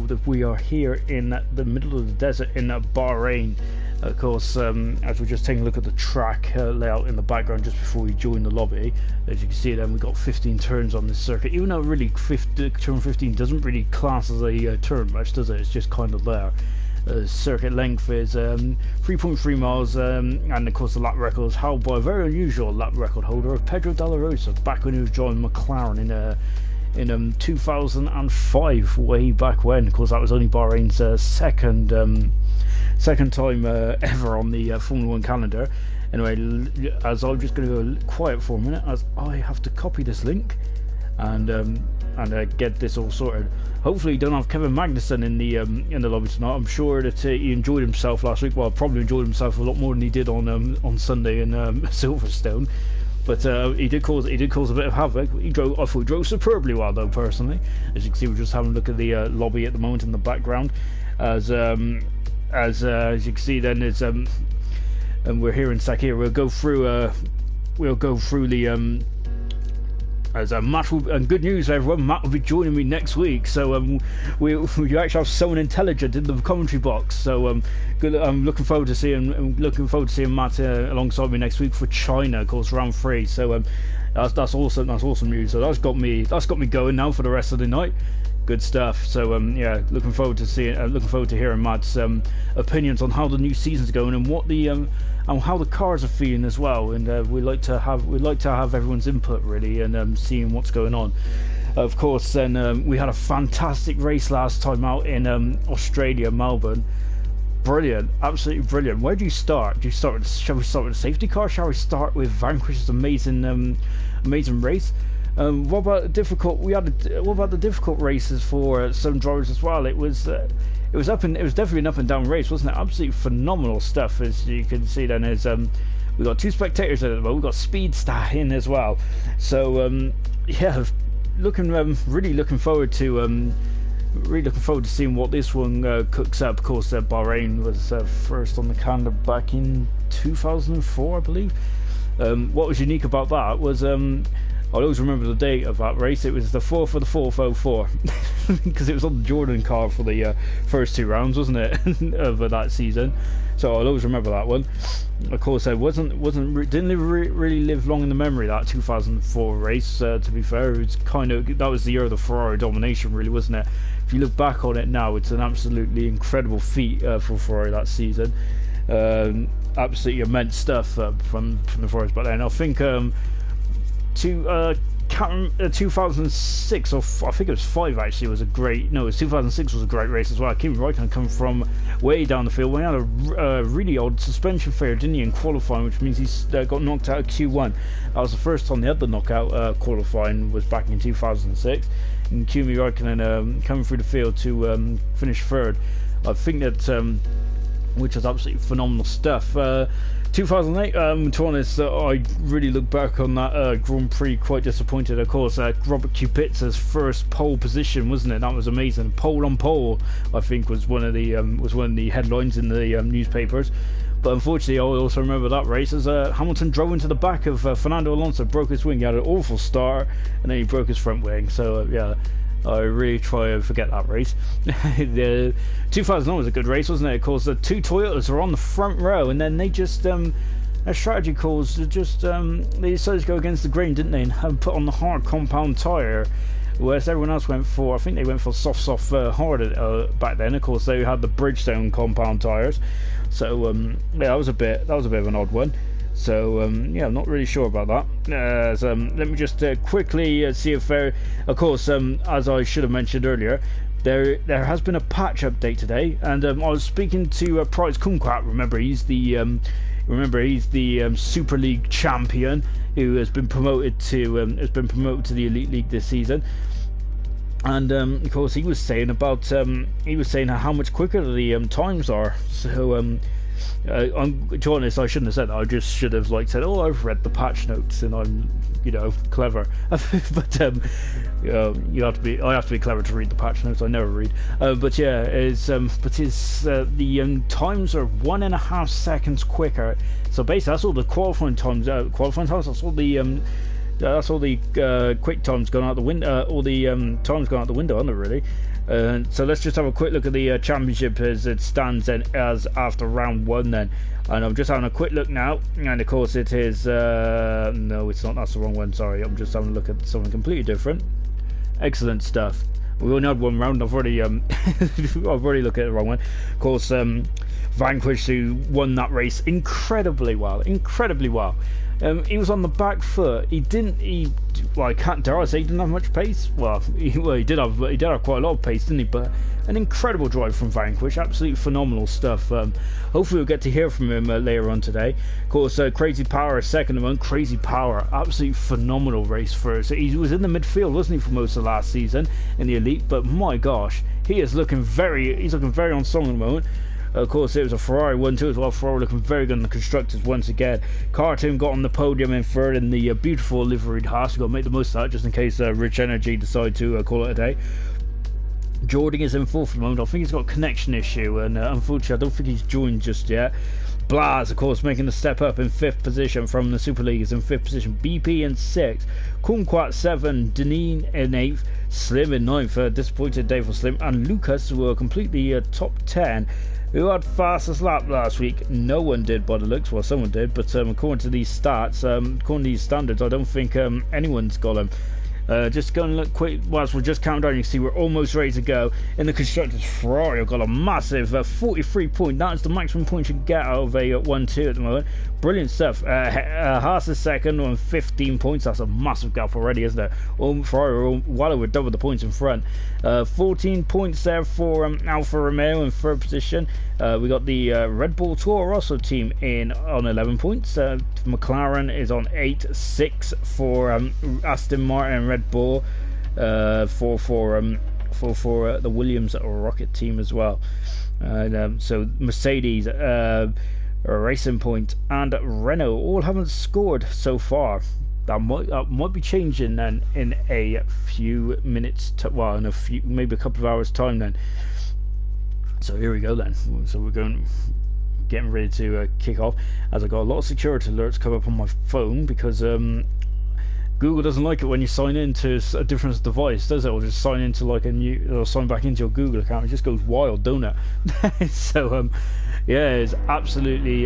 that we are here in the middle of the desert in Bahrain. Of course, as we're just taking a look at the track layout in the background just before we join the lobby, as you can see then we've got 15 turns on this circuit, even though really turn 15 doesn't really class as a turn much, does it? It's just kind of there. Circuit length is 3.3 miles, and of course the lap record is held by a very unusual lap record holder, Pedro de la Rosa, back when he was joining McLaren in 2005, way back when. Of course that was only Bahrain's second time ever on the Formula 1 calendar. Anyway, as I'm just going to go quiet for a minute as I have to copy this link and get this all sorted. Hopefully you don't have Kevin Magnussen in the lobby tonight. I'm sure that he enjoyed himself last week. Well, probably enjoyed himself a lot more than he did on Sunday in Silverstone. But he did cause a bit of havoc. I thought he drove superbly well though, personally. As you can see, we're just having a look at the lobby at the moment in the background. As you can see, then is and we're here in sec here. We'll go through the as Matt will, and good news everyone, Matt will be joining me next week, so we actually have someone intelligent in the commentary box, so good. I'm looking forward to seeing Matt alongside me next week for China, of course, round 3. So that's awesome news. So that's got me going now for the rest of the night. Good stuff. So yeah, looking forward to hearing Matt's opinions on how the new season's going and what the and how the cars are feeling as well. And we'd like to have everyone's input really, and seeing what's going on. Of course, then we had a fantastic race last time out in Australia, Melbourne. Brilliant, absolutely brilliant. Where do you start? Shall we start with the safety car? Shall we start with Vanquish's amazing race? What about the difficult? What about the difficult races for some drivers as well? It was definitely an up and down race, wasn't it? Absolutely phenomenal stuff, as you can see. Then is we got 2 spectators in it, but we've got Speedstar in as well. So yeah, really looking forward to seeing what this one cooks up. Of course, Bahrain was first on the calendar back in 2004, I believe. What was unique about that was I always remember the date of that race. It was the 4th of the 4th 04 because it was on the Jordan car for the first 2 rounds, wasn't it, of that season? So I'll always remember that one. Of course, I didn't really live long in the memory, that 2004 race. To be fair, it was that was the year of the Ferrari domination, really, wasn't it? If you look back on it now, it's an absolutely incredible feat for Ferrari that season. Absolutely immense stuff from the Ferraris back then. I think 2006 or I think it was 5 actually was a great. No, it was 2006 was a great race as well. Kimi Räikkönen come from way down the field. We had a really odd suspension failure, didn't he, in qualifying, which means he's got knocked out of Q1. That was the first time they had the knockout qualifying was back in 2006, and Kimi Räikkönen coming through the field to finish 3rd. I think that which was absolutely phenomenal stuff. 2008, to be honest, I really look back on that Grand Prix quite disappointed. Of course, Robert Kubica's first pole position, wasn't it? That was amazing. Pole on pole, I think, was one of the headlines in the newspapers. But unfortunately, I also remember that race as Hamilton drove into the back of Fernando Alonso, broke his wing. He had an awful start, and then he broke his front wing. So yeah, I really try to forget that race. The 2009 was a good race, wasn't it? Of course, the 2 Toyotas were on the front row, and then they just their strategy calls they decided to go against the grain, didn't they, and put on the hard compound tyre, whereas everyone else went for, I think they went for soft hard back then. Of course, they had the Bridgestone compound tyres, so yeah, that was a bit of an odd one. So yeah, I'm not really sure about that. So, let me just quickly see if there. Of course, as I should have mentioned earlier, there has been a patch update today, and I was speaking to Price Kumquat. Remember, he's the Super League champion who has been promoted to the Elite League this season. And of course, he was saying how much quicker the times are. So I'm to be honest, I shouldn't have said that. I just should have said, "Oh, I've read the patch notes and I'm, clever." But I have to be clever to read the patch notes. I never read. But yeah, the times are 1.5 seconds quicker. So basically, that's all the qualifying times. That's all the quick times gone out the window. All the times gone out the window, aren't they, really? So let's just have a quick look at the championship as it stands then, as after round 1 then. And I'm just having a quick look now, and of course it is no, it's not, that's the wrong one, sorry. I'm just having a look at something completely different. Excellent stuff. We only had 1 round. I've already I've already looked at the wrong one. Of course, Vanquish, who won that race incredibly well, he was on the back foot. Well, I can't dare I say he didn't have much pace. Well, he did have quite a lot of pace, didn't he? But an incredible drive from Vanquish, absolutely phenomenal stuff. Hopefully we'll get to hear from him later on today. Of course, Crazy Power is second among. Crazy Power, absolutely phenomenal race for us. He was in the midfield, wasn't he, for most of last season in the Elite? But my gosh, he's looking very on song at the moment. Of course, it was a Ferrari 1-2 as well. Ferrari looking very good in the constructors once again. Cartoon got on the podium in third in the beautiful liveried Haas. We've got to make the most of that just in case Rich Energy decide to call it a day. Jordan is in fourth at the moment. I think he's got a connection issue, and unfortunately I don't think he's joined just yet. Blaz, of course, making the step up in 5th position from the Super League, is in 5th position. BP in 6th, Kumquat 7th, Deneen in 8th, Slim in 9th, disappointed day for Slim, and Lucas were completely top 10. Who had fastest lap last week? No one did by the looks. Well, someone did, but according to these stats, according to these standards, I don't think anyone's got them. Just going to look quick whilst we're just counting down. You can see we're almost ready to go. In the constructors, Ferrari have got a massive 43 point. That is the maximum point you can get out of a 1-2 at the moment. Brilliant stuff. Haas is second on 15 points. That's a massive gap already, isn't it? Ferrari are well over double the points in front. 14 points there for Alfa Romeo in 3rd position. We got the Red Bull Toro Rosso team on 11 points. McLaren is on 8-6 for Aston Martin and Red Bull, for the Williams Rocket team as well. So Mercedes, Racing Point, and Renault all haven't scored so far. That might be changing then in a few minutes. In a few, maybe a couple of hours time then. So here we go then. So we're getting ready to kick off. As I got a lot of security alerts come up on my phone because Google doesn't like it when you sign into a different device, does it? Or just sign into like or sign back into your Google account. It just goes wild, don't it? So yeah, it's absolutely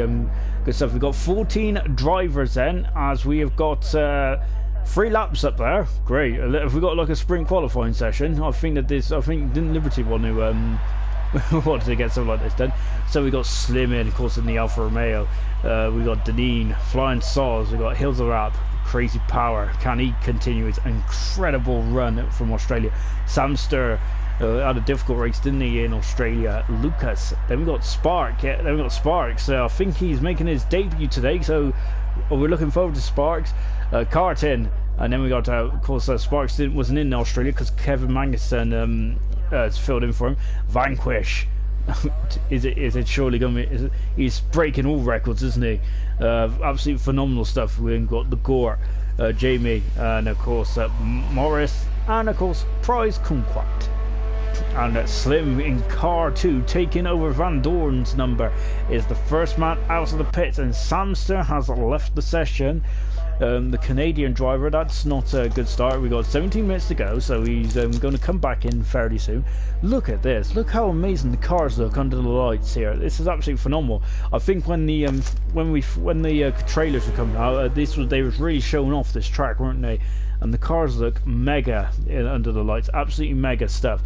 good stuff. We've got 14 drivers then, as we have got 3 laps up there. Great. Have we got like a sprint qualifying session? I think didn't Liberty want to wanted to get something like this done. So we got Slim in, of course, in the Alfa Romeo. We got Deneen, Flying Saws. We got Hills of Rap, Crazy Power. Can he continue his incredible run from Australia? Samster had a difficult race, didn't he, in Australia? Lucas. Then we got Spark. Yeah, then we got Sparks. I think he's making his debut today, so we're looking forward to Sparks. Carton. And then we got, of course, Sparks wasn't in Australia because Kevin Magnussen filled in for him. Vanquish. is it surely going to be? He's breaking all records, isn't he? Absolutely phenomenal stuff. We've got the Gore, Jamie, and of course Morris, and of course Prize Kumquat. And Slim in car 2, taking over Van Doorn's number, is the first man out of the pits, and Samster has left the session. The Canadian driver, that's not a good start. We got 17 minutes to go, so he's going to come back in fairly soon. Look at this. Look how amazing the cars look under the lights here. This is absolutely phenomenal. I think when the trailers were coming out, they was really showing off this track, weren't they? And the cars look mega under the lights. Absolutely mega stuff.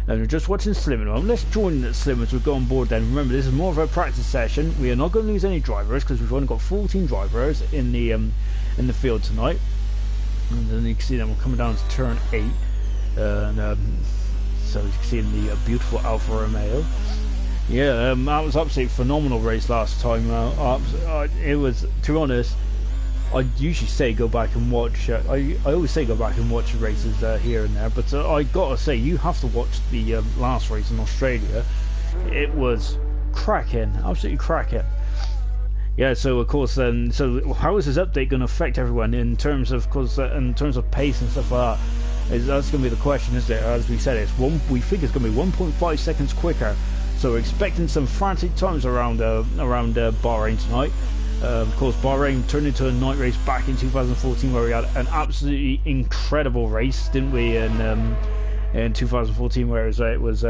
And we're just watching Slim at the moment. Let's join the Slim as we go on board then. Remember, this is more of a practice session. We are not going to lose any drivers because we've only got 14 drivers in the field tonight. And then you can see them, we're coming down to turn 8. So you can see in the beautiful Alfa Romeo. Yeah, that was absolutely phenomenal race last time. It was, to be honest, I usually say go back and watch. I always say go back and watch races here and there, but I gotta say you have to watch the last race in Australia. It was cracking, absolutely cracking. Yeah. So of course, so how is this update going to affect everyone in terms of pace and stuff like that? That's going to be the question, isn't it? As we said, we think it's going to be 1.5 seconds quicker. So we're expecting some frantic times around Bahrain tonight. Of course, Bahrain turned into a night race back in 2014, where we had an absolutely incredible race, didn't we? in 2014, where it was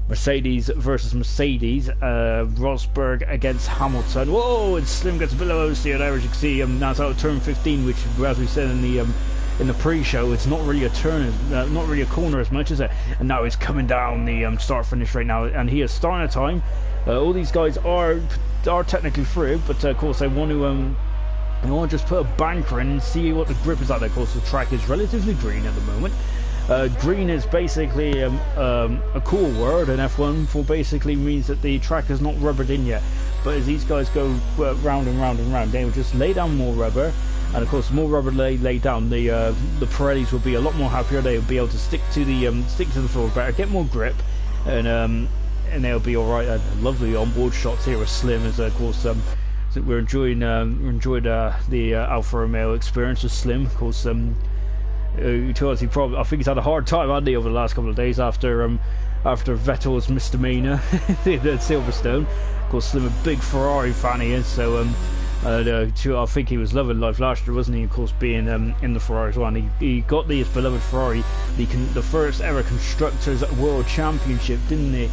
Mercedes versus Mercedes, Rosberg against Hamilton. Whoa! And Slim gets a bit low oversteer there, as you can see. That's out of turn 15, which, as we said in the pre-show, it's not really a turn, not really a corner as much as it. And now he's coming down the start-finish right now, and he is starting a time. All these guys are technically through, but of course they want to just put a banker in and see what the grip is like. Of course, the track is relatively green at the moment. Green is basically a cool word in F1 for basically means that the track is not rubbered in yet. But as these guys go round and round and round, they will just lay down more rubber, and of course, the more rubber they lay down, the Pirellis will be a lot more happier. They will be able to stick to the floor better, get more grip, and they'll be all right. Lovely onboard shots here with Slim, as of course we're enjoying the Alfa Romeo experience with Slim. Of course, I think he's had a hard time, hasn't he, over the last couple of days after Vettel's misdemeanor, the Silverstone. Of course, Slim, a big Ferrari fan he is, so I think he was loving life last year, wasn't he? Of course, being in the Ferrari as well. And he got his beloved Ferrari, the first ever Constructors World Championship, didn't he,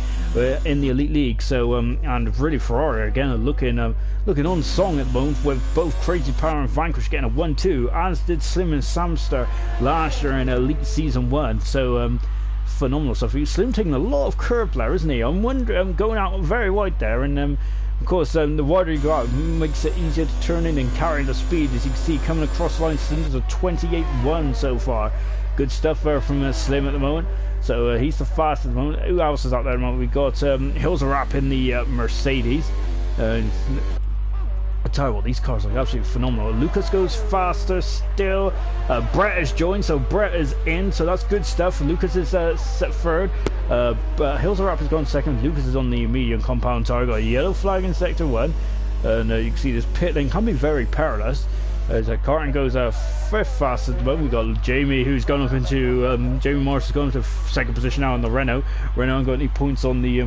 in the Elite League? So and really Ferrari again looking on song at the moment, with both Crazy Power and Vanquish getting a 1-2, as did Slim and Samster last year in Elite Season 1. So phenomenal stuff. Slim taking a lot of curb there, isn't he? I'm wondering, going out very wide there, and of course, the wider you go out, makes it easier to turn in and carry the speed. As you can see, coming across the line, Slim's a 28-1 so far. Good stuff there from Slim at the moment. So he's the fastest at the moment. Who else is out there at the moment? We've got Hills Rap in the Mercedes. I tell you what, these cars are absolutely phenomenal. Lucas goes faster still. Brett has joined, so Brett is in, so that's good stuff. Lucas is set third. But Hills Rap has gone second. Lucas is on the medium compound tire. Got a yellow flag in sector 1. And you can see this pit lane can be very perilous. As Carton goes fifth fast at the moment. We've got Jamie, who's gone up into Jamie Morris has gone into second position now in the Renault. Renault hasn't got any points on the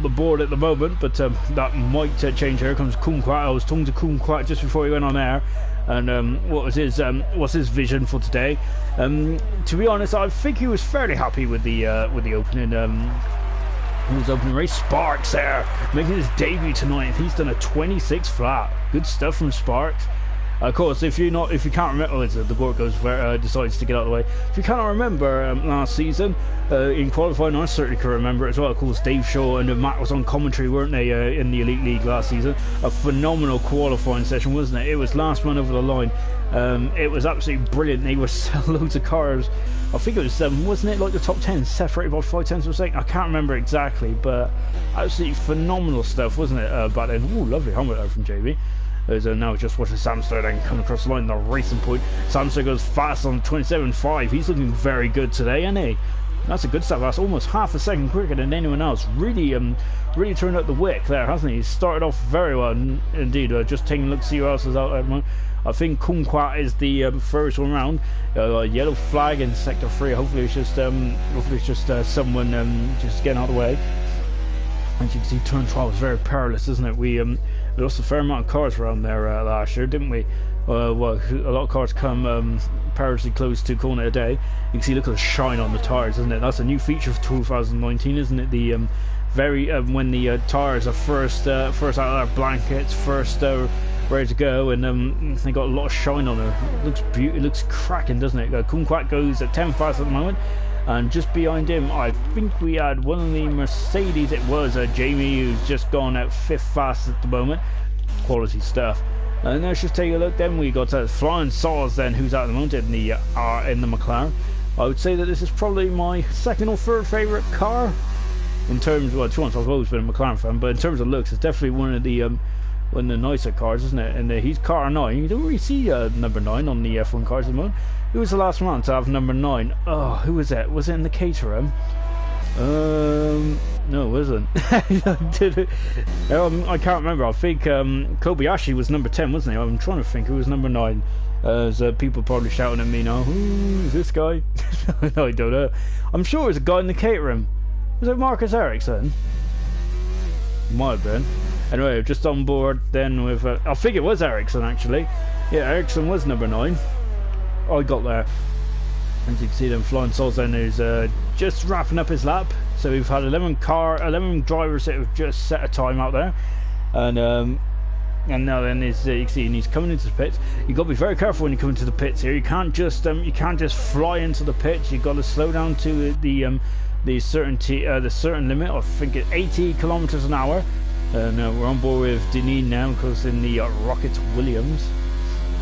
board at the moment, but that might change. Here comes Kumquat. I was talking to Kumquat just before he went on air, and what's his vision for today? To be honest, I think he was fairly happy with the opening. His opening race. Sparks there making his debut tonight. He's done a 26 flat. Good stuff from Sparks. Of course, if you can't remember, the Gort goes decides to get out of the way. If you cannot remember last season in qualifying, I certainly can remember it as well. Of course, Dave Shaw and Matt was on commentary, weren't they, in the Elite League last season? A phenomenal qualifying session, wasn't it? It was last man over the line. It was absolutely brilliant. They were selling loads of cars. I think it was wasn't it like the top 10 separated by 5 tenths of a second? I can't remember exactly, but absolutely phenomenal stuff, wasn't it? Back then. Ooh, lovely helmet there from JB. As now just watching Samster then come across the line, the racing point. Samster goes fast on 27.5. He's looking very good today, isn't he? That's a good stuff. That's almost half a second quicker than anyone else. Really turned out the wick there, hasn't he? He started off very well indeed. Just taking a look to see who else is out there at the moment. I think Kumquat is the first one round. Yellow flag in sector 3. Hopefully it's just someone just getting out of the way. As you can see, turn 12 is very perilous, isn't it? We lost a fair amount of cars around there last year, didn't we? Well, a lot of cars come perilously close to corner a day. You can see, look at the shine on the tires, isn't it? That's a new feature for 2019, isn't it? The when the tires are first out of their blankets, first ready to go, and they got a lot of shine on it. It looks beautiful. It looks cracking, doesn't it? Kumquat goes at 10 fast at the moment. And just behind him, I think we had one of the Mercedes. It was Jamie, who's just gone at 5th fast at the moment. Quality stuff. And let's just take a look. Then we got Flying Saws, then, who's out at the moment in the McLaren. I would say that this is probably my second or third favourite car in terms. Well, to be honest, I've always been a McLaren fan, but in terms of looks, it's definitely one of the nicer cars, isn't it? And he's car 9. You don't really see number 9 on the F1 cars at the moment. Who was the last one to have number 9? Oh, who was it? Was it in the caterer? No, it wasn't. I can't remember. I think Kobayashi was number 10, wasn't he? I'm trying to think who was number 9. There's people probably shouting at me now. Who's this guy? I don't know. I'm sure it was a guy in the caterer. Was it Marcus Ericsson? Might have been. Anyway, just on board then with... I think it was Ericsson, actually. Yeah, Ericsson was number 9. I got there. As you can see, then Flying Souls then is just wrapping up his lap. So we've had 11 drivers that have just set a time out there, and now then is you can see he's coming into the pits. You've got to be very careful when you come into the pits here. You can't just fly into the pits. You've got to slow down to the certain limit. I think it's 80 kilometers an hour. And we're on board with Deneen now, of course, in the Rocket Williams.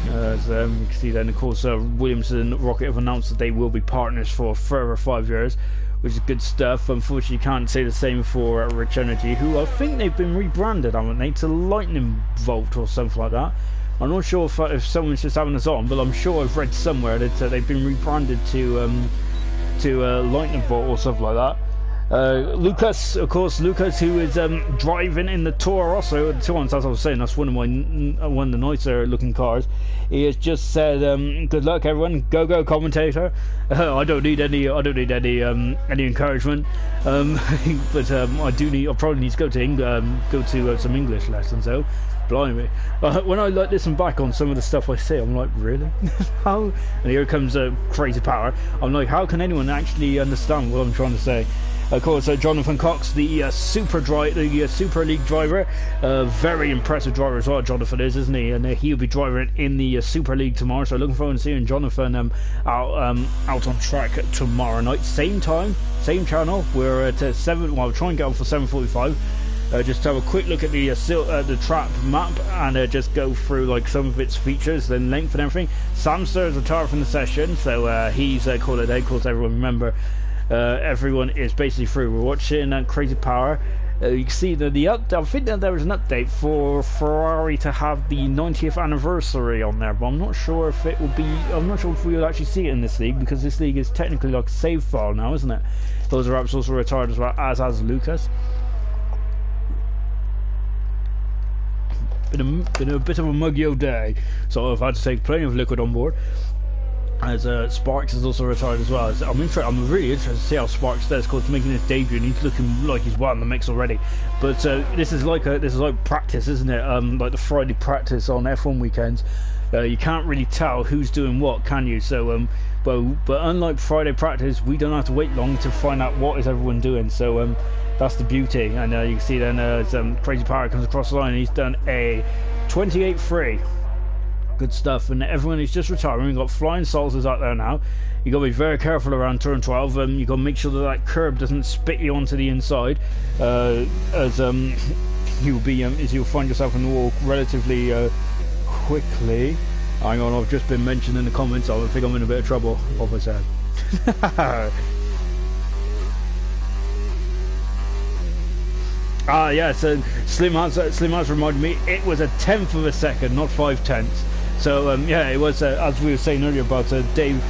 As you can see then, of course, Williams and Rocket have announced that they will be partners for a further 5 years, which is good stuff. Unfortunately, you can't say the same for Rich Energy, who I think they've been rebranded, haven't they, to Lightning Volt or something like that. I'm not sure if someone's just having us on, but I'm sure I've read somewhere that they've been rebranded to Lightning Volt or something like that. Lucas, of course, who is driving in the Toro Rosso, the 2 ones, as I was saying, that's one of the nicer looking cars. He has just said, "Good luck, everyone. Go, commentator." I don't need any encouragement, but I probably need to go to some English lessons though. Blimey. When I listen back on some of the stuff I say, I'm like, really? How? And here comes Crazy Power. I'm like, how can anyone actually understand what I'm trying to say? Of course, Jonathan Cox, the Super League driver, very impressive driver as well. Jonathan is, isn't he? And he'll be driving in the Super League tomorrow. So looking forward to seeing Jonathan out on track tomorrow night, same time, same channel. We're at 7. Well, I'll try and get on for 7:45. Just have a quick look at the track map and just go through like some of its features, then length and everything. Samster is retired from the session, so he's called a day. Of course, everyone remember. Everyone is basically through. We're watching Crazy Power. You can see that I think that there was an update for Ferrari to have the 90th anniversary on there, but I'm not sure if it will be. I'm not sure if we will actually see it in this league, because this league is technically like a save file now, isn't it? Those are also retired as well, as Lucas. Been a bit of a muggy old day, so I've had to take plenty of liquid on board. As Sparks is also retired as well. I'm really interested to see how Sparks does, because making his debut and he's looking like he's well in the mix already. But this is like practice, isn't it? Like the Friday practice on F1 weekends. You can't really tell who's doing what, can you? So but unlike Friday practice, we don't have to wait long to find out what is everyone doing. So that's the beauty. And you can see then as Crazy Power comes across the line, he's done a 28.3. Good stuff. And everyone is just retiring. We've got Flying Salsas out there now. You got to be very careful around turn 12. You got to make sure that curb doesn't spit you onto the inside, as you'll find yourself in the wall relatively quickly. Hang on, I've just been mentioned in the comments. I think I'm in a bit of trouble. What have I said? Yeah, so Slim has reminded me it was 1/10 of a second, not 5/10. So yeah, it was as we were saying earlier about Dave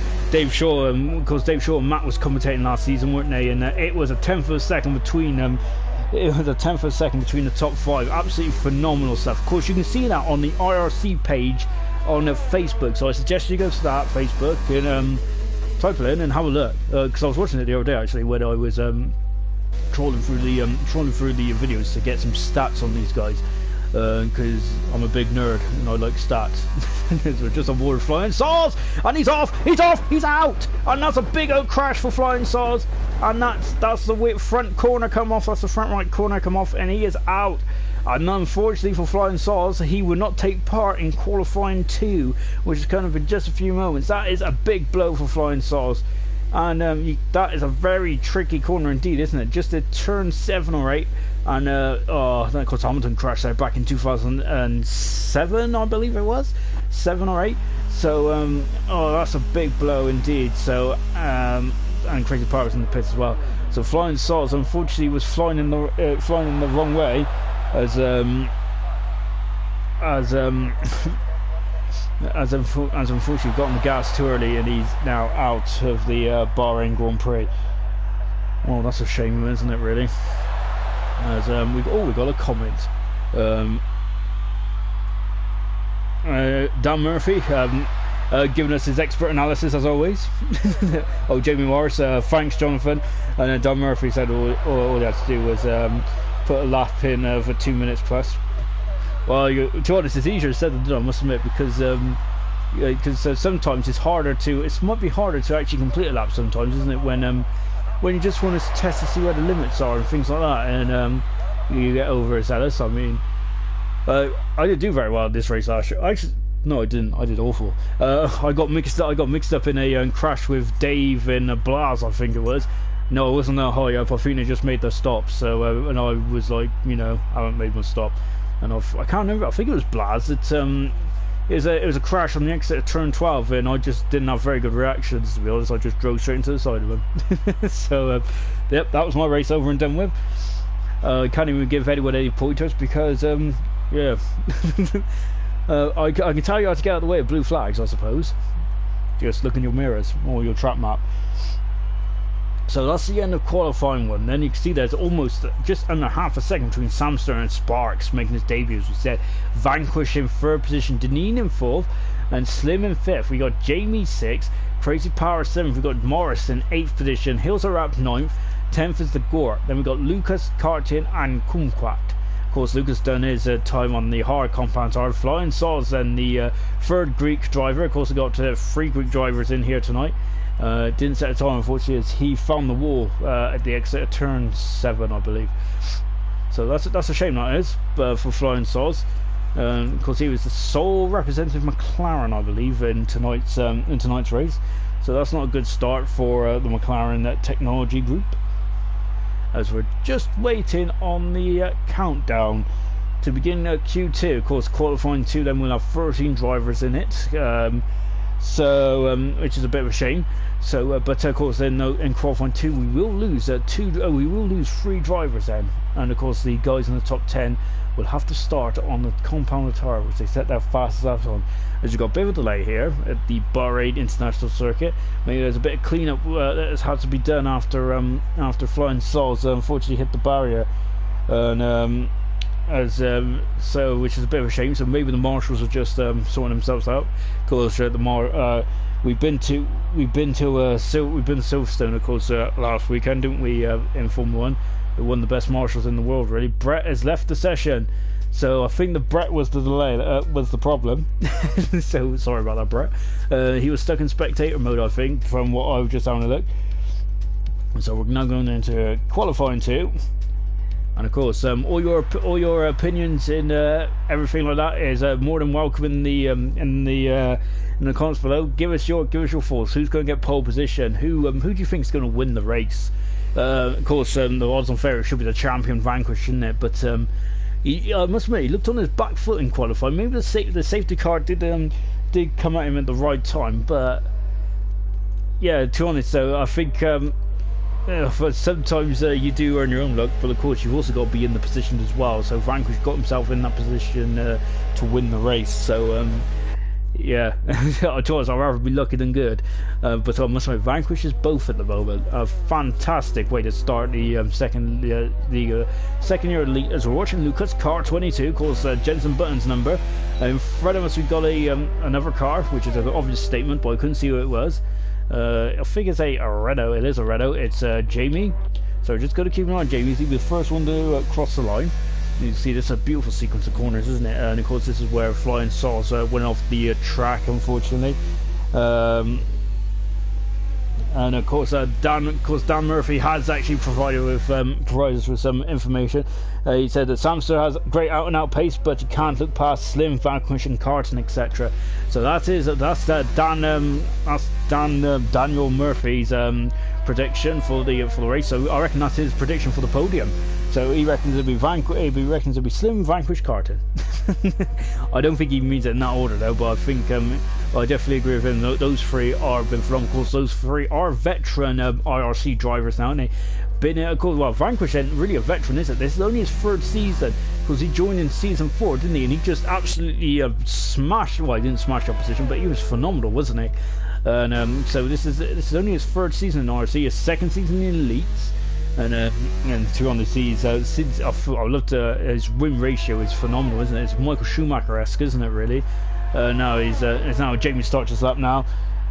Shaw. Because Dave Shaw and Matt was commentating last season, weren't they? And it was 1/10 of a second between them. It was 1/10 of a second between the top 5. Absolutely phenomenal stuff. Of course, you can see that on the IRC page on Facebook. So I suggest you go to that Facebook and type it in and have a look. Because I was watching it the other day actually when I was trawling through the videos to get some stats on these guys, because I'm a big nerd and I like stats. So we're just on board with Flying Sauce, and he's out, and that's a big old crash for Flying Sauce, and that's the front corner come off, that's the front right corner come off, and he is out. And unfortunately for Flying Sauce, he would not take part in qualifying 2, which is kind of in just a few moments. That is a big blow for Flying Sauce. And that is a very tricky corner indeed, isn't it? Just a turn 7 or 8, and then of course Hamilton crashed there back in 2007, I believe it was, 7 or 8. So that's a big blow indeed. So and Crazy Power was in the pits as well. So Flying Sauce unfortunately was flying in the wrong way, as unfortunately got on the gas too early, and he's now out of the Bahrain Grand Prix. Well, that's a shame, isn't it, really? As we got a comment. Dan Murphy giving us his expert analysis as always. Oh, Jamie Morris, thanks Jonathan. And Dan Murphy said all he had to do was put a lap in for 2 minutes plus. Well, to be honest, it's easier said than done, I must admit, because because sometimes it's harder to, it might be harder to actually complete a lap sometimes, isn't it, when you just want to test to see where the limits are and things like that, and you get overzealous. I mean, I didn't do very well at this race last year. No, I didn't. I did awful. I got mixed up in a crash with Dave and Blas, I think it was. No, I wasn't that high up. I think they just made their stops. So and I was like, you know, I haven't made my stop, and I can't remember. I think it was Blas. It was a crash on the exit of turn 12, and I just didn't have very good reactions, to be honest. I just drove straight into the side of him. So, yep, that was my race over and done with. I can't even give anyone any pointers because, yeah. I can tell you how to get out of the way of blue flags, I suppose. Just look in your mirrors or your track map. So that's the end of qualifying one. Then you can see there's almost just under half a second between Samster and Sparks making his debut, as we said. Vanquish in third position, Deneen in fourth, and Slim in fifth. We got Jamie sixth, Crazy Power seventh. We got Morris in eighth position. Hills are up ninth. 10th is the Gore. Then we got Lucas, Kartin, and Kumquat. Of course, Lucas done his time on the hard compound hard. Flying Saws then the third Greek driver. Of course, we got 3 Greek drivers in here tonight. Didn't set a time, unfortunately, as he found the wall at the exit of turn 7, I believe. So that's a shame, that is, for Flying Saws. Of course, he was the sole representative McLaren, I believe, in tonight's race. So that's not a good start for the McLaren technology group. As we're just waiting on the countdown to begin Q2. Of course, qualifying 2, then we'll have 13 drivers in it. Which is a bit of a shame. So, but of course, then in qualifying 2, we will lose 3 drivers then, and of course the guys in the top 10 will have to start on the compound tire, which they set their fastest laps on. As you've got a bit of a delay here at the Bahrain International Circuit. Maybe there's a bit of cleanup that has had to be done after Flying Saws unfortunately hit the barrier, and which is a bit of a shame. So maybe the marshals are just sorting themselves out. Of course, we've been to Silverstone, of course, last weekend, didn't we? In Formula 1, we won the best marshals in the world. Really, Brett has left the session, so I think the Brett was the delay, was the problem. So sorry about that, Brett. He was stuck in spectator mode, I think, from what I was just having a look. So we're now going into qualifying 2. And of course, all your opinions in everything like that is more than welcome in the comments below. Give us your thoughts. Who's going to get pole position? Who do you think is going to win the race? Of course, the odds on favorite should be the champion Vanquish, shouldn't it? But I must admit, he looked on his back foot in qualifying. Maybe the safety car did come at him at the right time. But yeah, to be honest, though, I think. But sometimes you do earn your own luck, but of course you've also got to be in the position as well. So Vanquish got himself in that position to win the race. So yeah, I told us I'd rather be lucky than good. But I must say, Vanquish is both at the moment. A fantastic way to start the second year elite. As we're watching Lucas car 22, of course Jensen Button's number. In front of us we've got another car, which is an obvious statement, but I couldn't see who it was. I think it's a Renault. It is a Renault. It's Jamie. So just got to keep an eye on Jamie. He's the first one to cross the line. You can see this is a beautiful sequence of corners, isn't it? And of course, this is where Flying Saws went off the track, unfortunately. And of course, Dan Murphy has actually provided us with some information. He said that Samster has great out-and-out pace, but you can't look past Slim, Vanquish, and Carton, etc. So that's Daniel Murphy's prediction for the race. So I reckon that's his prediction for the podium. So he reckons it'll be Slim, Vanquish, Carton. I don't think he means it in that order though, but I think I definitely agree with him. Those 3 are been phenomenal. Of course, those 3 are veteran IRC drivers now, and they've been of course. Well, Vanquish isn't really a veteran, is it? This is only his 3rd season, because he joined in season 4, didn't he? And he just absolutely smashed. Well, he didn't smash the opposition, but he was phenomenal, wasn't he? And so this is only his 3rd season in IRC, his 2nd season in Elites. And to be honest, I loved his win ratio is phenomenal, isn't it? It's Michael Schumacher-esque, isn't it? Really. Now it's now Jamie starts his lap now,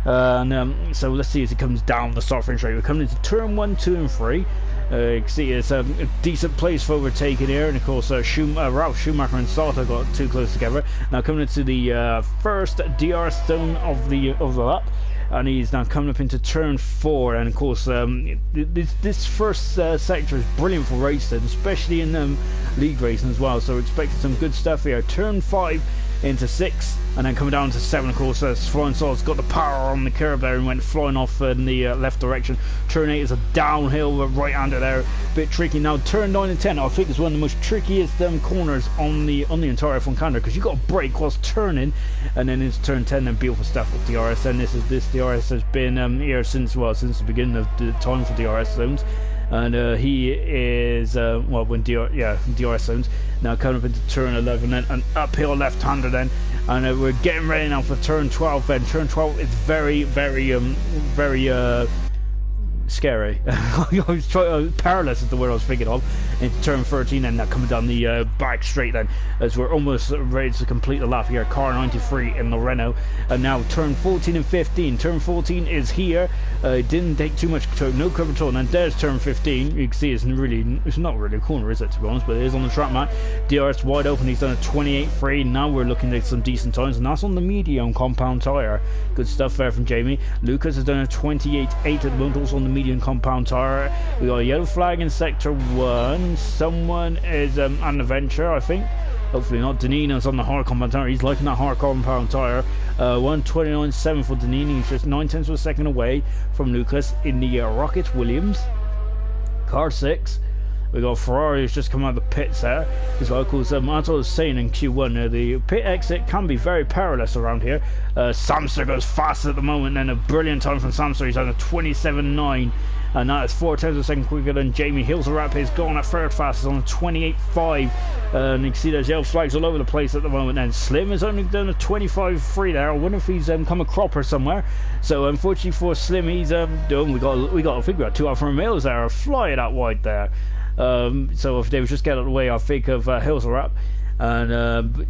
and so let's see as he comes down the start finish rate. We're coming into turn 1, 2, and 3. You can see it's a decent place for overtaking here, and of course Ralph Schumacher and Sauter got too close together. Now coming into the first DRS zone of the lap, and he's now coming up into turn 4, and of course this first sector is brilliant for racing, especially in league racing as well, so we're expecting some good stuff here. Turn 5 into 6, and then coming down to 7, of course, Flying Saucer's got the power on the curb there and went flying off in the left direction. Turn 8 is a downhill right-hander there, a bit tricky. Now turn 9 and 10, I think is one of the most trickiest corners on the entire front counter, because you got to brake whilst turning, and then into turn 10, then beautiful stuff with DRS. And this DRS has been here since the beginning of the time for DRS zones. And he is when DRS zones. Now coming up into turn 11, then an uphill left-hander then, and we're getting ready now for turn 12. Then turn 12 is very scary. Perilous is the word I was thinking of. Into turn 13, and now coming down the back straight then, as we're almost ready to complete the lap here. Car 93 in the Renault, and now turn 14 and 15. Turn 14 is here. It didn't take too much, no cover at all. And there's turn 15. You can see it's not really a corner, is it, to be honest? But it is on the track map. DRS wide open. He's done a 28.3. Now we're looking at some decent times, and that's on the medium compound tyre. Good stuff there from Jamie. Lucas has done a 28.8 at the moment, also on the medium compound tyre. We got a yellow flag in sector 1. Someone is an adventure, I think. Hopefully not. Danino's on the hard compound tyre. He's liking that hard compound tyre. 1:29.7 for Danini. He's just 9/10 of a second away from Lucas in the Rocket Williams. Car 6. We got Ferrari who's just come out of the pits there as well. Because as I was saying in Q1, the pit exit can be very perilous around here. Samster goes fast at the moment, and a brilliant time from Samster. He's on a 27.9, and that is 4/10 of a second quicker than Jamie. Hills-a-Rap is going at third fastest on a 28.5, and you can see there's yellow flags all over the place at the moment. And Slim has only done a 25.3 there. I wonder if he's come a cropper somewhere. So unfortunately for Slim, he's done. We got I think we got 2 Alfa Romeos there flying out wide there. So if they would just get out of the way, I think of Hills-a-Rap. And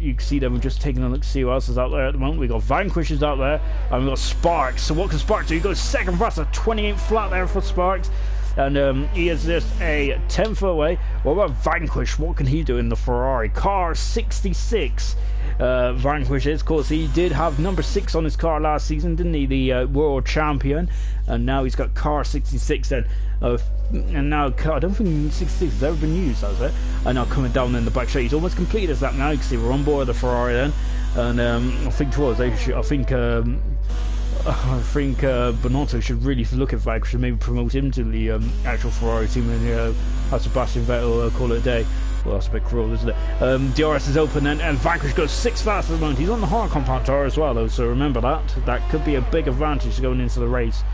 you can see them just taking a look to see who else is out there at the moment. We got Vanquishes out there, and we got Sparks. So what can Sparks do? He goes second fast at 28 flat there for Sparks, and he is just a 10th away. What about Vanquish? What can he do in the Ferrari? Car 66. Vanquish is, of course, he did have number 6 on his car last season, didn't he? The world champion, and now he's got car 66 then. And now I don't think 66 has ever been used, has it? And now coming down in the back straight, he's almost completed his lap now. You can see we're on board the Ferrari then, and I think Bonotto should really look at Vanquish and maybe promote him to the actual Ferrari team, and have Sebastian Vettel call it a day. Well, that's a bit cruel, isn't it? DRS is open then, and Vanquish goes 6 fast at the moment. He's on the hard compound tyre as well, though, so remember that. That could be a big advantage going into the race.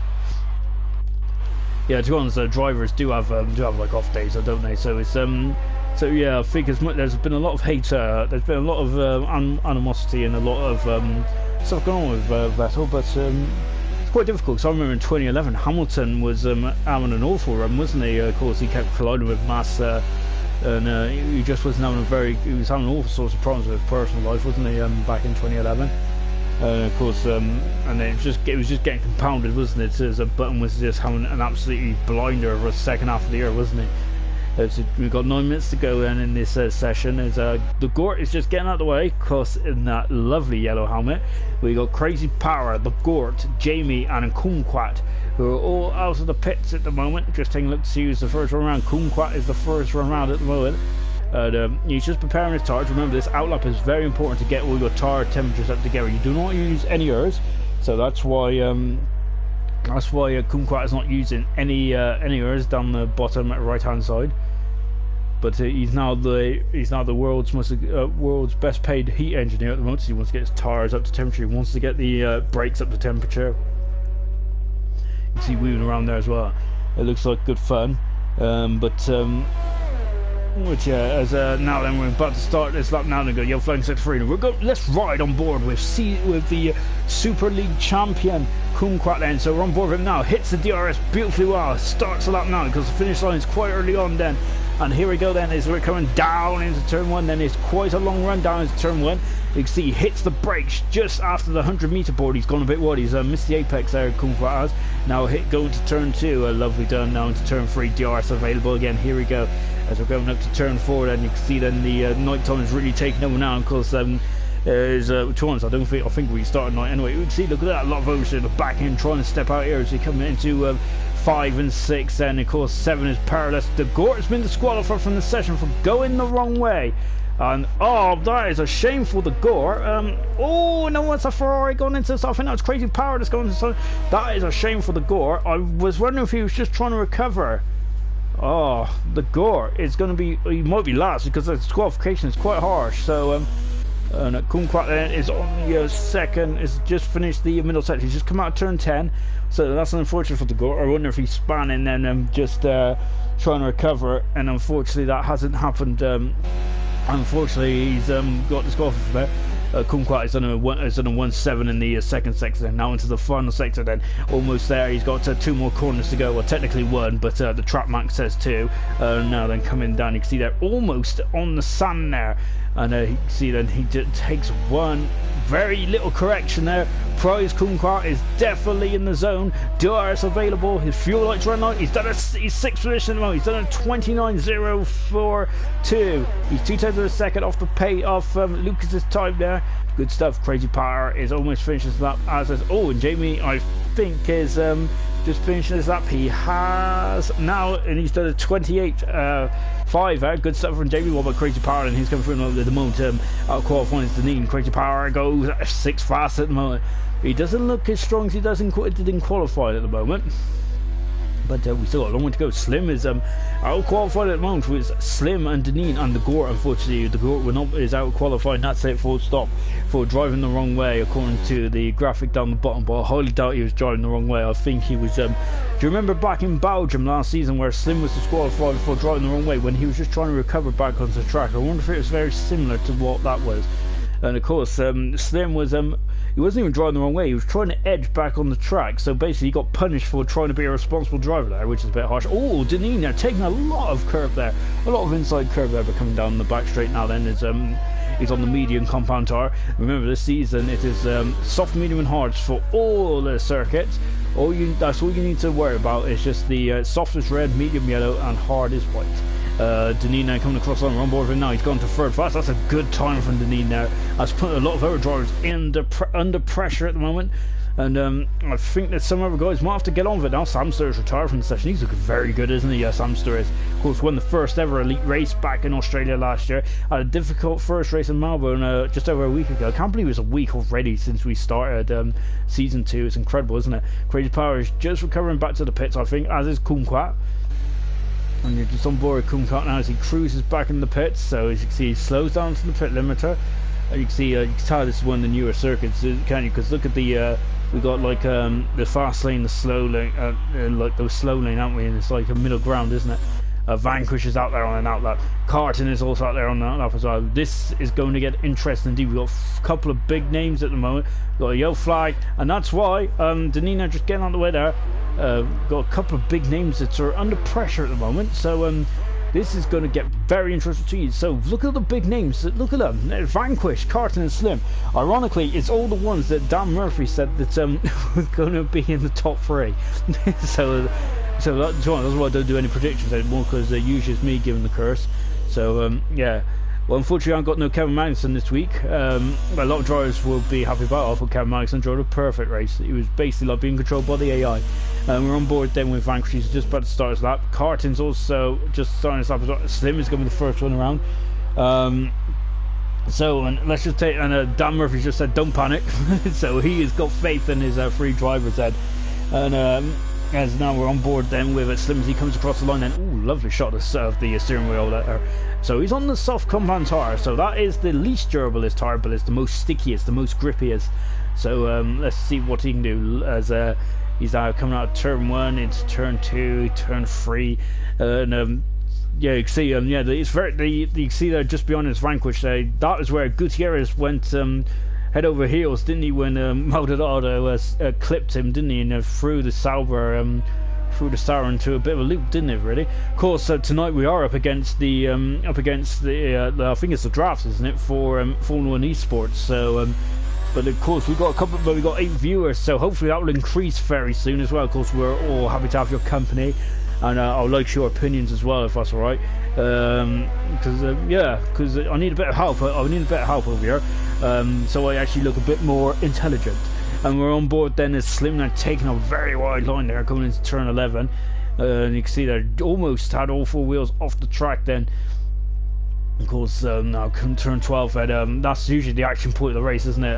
Yeah, to be honest, drivers do have like off days, don't they? So it's so yeah, I think there's been a lot of hate. There's been a lot of animosity and a lot of stuff going on with Vettel, but it's quite difficult. Because I remember in 2011, Hamilton was having an awful run, wasn't he? Of course, he kept colliding with Massa, and he just wasn't having he was having all sorts of problems with his personal life, wasn't he? Back in 2011. Of course, and it was just getting compounded, wasn't it? As Button was just having an absolutely blinder of the second half of the year, wasn't he? We've got 9 minutes to go then in this session. The Gort is just getting out of the way, of course, in that lovely yellow helmet. We got Crazy Power, the Gort, Jamie, and Kumquat, who are all out of the pits at the moment. Just taking a look to see who's the first run round. Kumquat is the first run round at the moment. He's just preparing his tires. Remember, this outlap is very important to get all your tire temperatures up together. You do not use any errors, so that's why Kumquat is not using any errors down the bottom right hand side. But he's now the world's best paid heat engineer at the moment. So he wants to get his tires up to temperature. He wants to get the brakes up to temperature. You can see weaving around there as well. It looks like good fun, which as now then we're about to start this lap now and go yellow flag sector 3. Let's ride on board with the Super League champion Kumquat then. So we're on board with him now. Hits the DRS beautifully well. Starts the lap now because the finish line is quite early on then. And here we go then, as we're coming down into turn 1, then it's quite a long run down into turn 1. You can see he hits the brakes just after the 100-meter board. He's gone a bit wide. He's missed the apex there. Kung Fu has now hit going to turn 2. Lovely done. Now into turn 3. DRS available again. Here we go. As we're going up to turn 4, then you can see then the night time is really taking over now. Of course, is which ones? I think we started night anyway. You can see, look at that, a lot of voters in the back end trying to step out here as we come into 5 and 6. And of course 7 is Perilous. De Gort has been disqualified from the session for going the wrong way. And oh, that is a shame for the Gore. Oh no, it's a Ferrari going into this. I think that's Crazy Power that's going into. That is a shame for the Gore. I was wondering if he was just trying to recover. Oh, the Gore is going to be. He might be last because the disqualification is quite harsh. So and Kung Kwat then is on the second. Is just finished the middle section. He's just come out of turn 10. So that's unfortunate for the Gore. I wonder if he's spanning then just trying to recover. And unfortunately that hasn't happened. Unfortunately, he's got disqualified from there. Kung Kwat is on a 1-7 in the second sector. Now into the final sector. Then almost there. He's got 2 more corners to go. Well, technically 1, but the track mark says 2. Now then coming down, you can see they're almost on the sand there, and you can see then he takes 1 very little correction there. Prize Kung Kwat is definitely in the zone. DRS available. His fuel lights run out. He's done he's 6th position at the moment. He's done a 29.042. He's 2 tenths of a second off the pay off Lucas's time there. Good stuff. Crazy Power is almost finished his lap, as is. Oh, and Jamie, I think, is just finishing his lap. He has now, and he's done a 28.5. Good stuff from Jamie. What about Crazy Power? And he's coming through at the moment. Out qualifying is Deneen. Crazy Power goes 6 fast at the moment. He doesn't look as strong as he does in qualifying at the moment. But we still got a long way to go. Slim is out qualified at the moment with Slim and Deneen, and the Gore. Unfortunately, the Gore is out qualified. That's it, full stop, for driving the wrong way, according to the graphic down the bottom. But I highly doubt he was driving the wrong way. I think he was. Do you remember back in Belgium last season where Slim was disqualified for driving the wrong way when he was just trying to recover back onto the track? I wonder if it was very similar to what that was. And of course, Slim was he wasn't even driving the wrong way. He was trying to edge back on the track. So basically, he got punished for trying to be a responsible driver there, which is a bit harsh. Oh, Deneen now taking a lot of curve there, a lot of inside curve there, but coming down the back straight now. Then is he's on the medium compound tire. Remember, this season it is soft, medium, and hards for all the circuits. That's all you need to worry about. Is just the soft is red, medium yellow, and hard is white. Deneen now coming across on board with him now. He's gone to third fast. That's a good time from Deneen now. That's put a lot of other drivers under pressure at the moment. And I think that some other guys might have to get on with it now. Samster is retired from the session. He's looking very good, isn't he? Samster is. Of course, won the first ever elite race back in Australia last year. Had a difficult first race in Melbourne just over a week ago. I can't believe it was a week already since we started season 2. It's incredible, isn't it? Crazy Power is just recovering back to the pits, I think, as is Kung Kwat. And you're just on board with Kung Kwat now as he cruises back in the pits. So as you can see, he slows down to the pit limiter. And you can see, you can tell this is one of the newer circuits, can't you? Because look at the, we got like the fast lane, the slow lane, like the slow lane, haven't we? And it's like a middle ground, isn't it? Vanquish is out there on an outlap. Carton is also out there on an outlap as well. This is going to get interesting indeed. We've got a couple of big names at the moment. We've got a yellow flag, and that's why Deneen just getting out of the way there. Got a couple of big names that are under pressure at the moment. So this is going to get very interesting to you. So look at the big names. Look at them. Vanquish, Carton, and Slim. Ironically, it's all the ones that Dan Murphy said that were going to be in the top 3. So that's why I don't do any predictions anymore, because usually it's me giving the curse. So yeah. Well, unfortunately, I've got no Kevin Magnussen this week. A lot of drivers will be happy about it. I thought Kevin Magnussen drove a perfect race. He was basically like being controlled by the AI. We're on board then with Vanquish. He's just about to start his lap. Carton's also just starting his lap as well. Slim is going to be the first one around. So let's just take. And Dan Murphy just said, "Don't panic." So he has got faith in his 3 drivers then. And as now we're on board then with Slim as he comes across the line. Then, ooh, lovely shot of the steering wheel there. So he's on the soft compound tire, so that is the least durablest tire, but it's the most stickiest, the most grippiest. So let's see what he can do as he's now coming out of turn 1 into turn 2, turn 3, and yeah, you can see yeah, it's very you can see there just beyond his Vanquish there. That is where Gutierrez went head over heels, didn't he, when Maldonado clipped him, didn't he, and through the Sauber threw the star into a bit of a loop, didn't it? Really. Of course, tonight we are up against the I think it's the drafts, isn't it, for Formula One Esports? So. But of course, we've got we got 8 viewers, so hopefully that will increase very soon as well. Of course, we're all happy to have your company, and I'll like your opinions as well, if that's all right. Because I need a bit of help. I need a bit of help over here, so I actually look a bit more intelligent. And we're on board then as Slim now taking a very wide line there, coming into turn 11, and you can see they almost had all 4 wheels off the track then. Of course, now come turn 12, and that's usually the action point of the race, isn't it?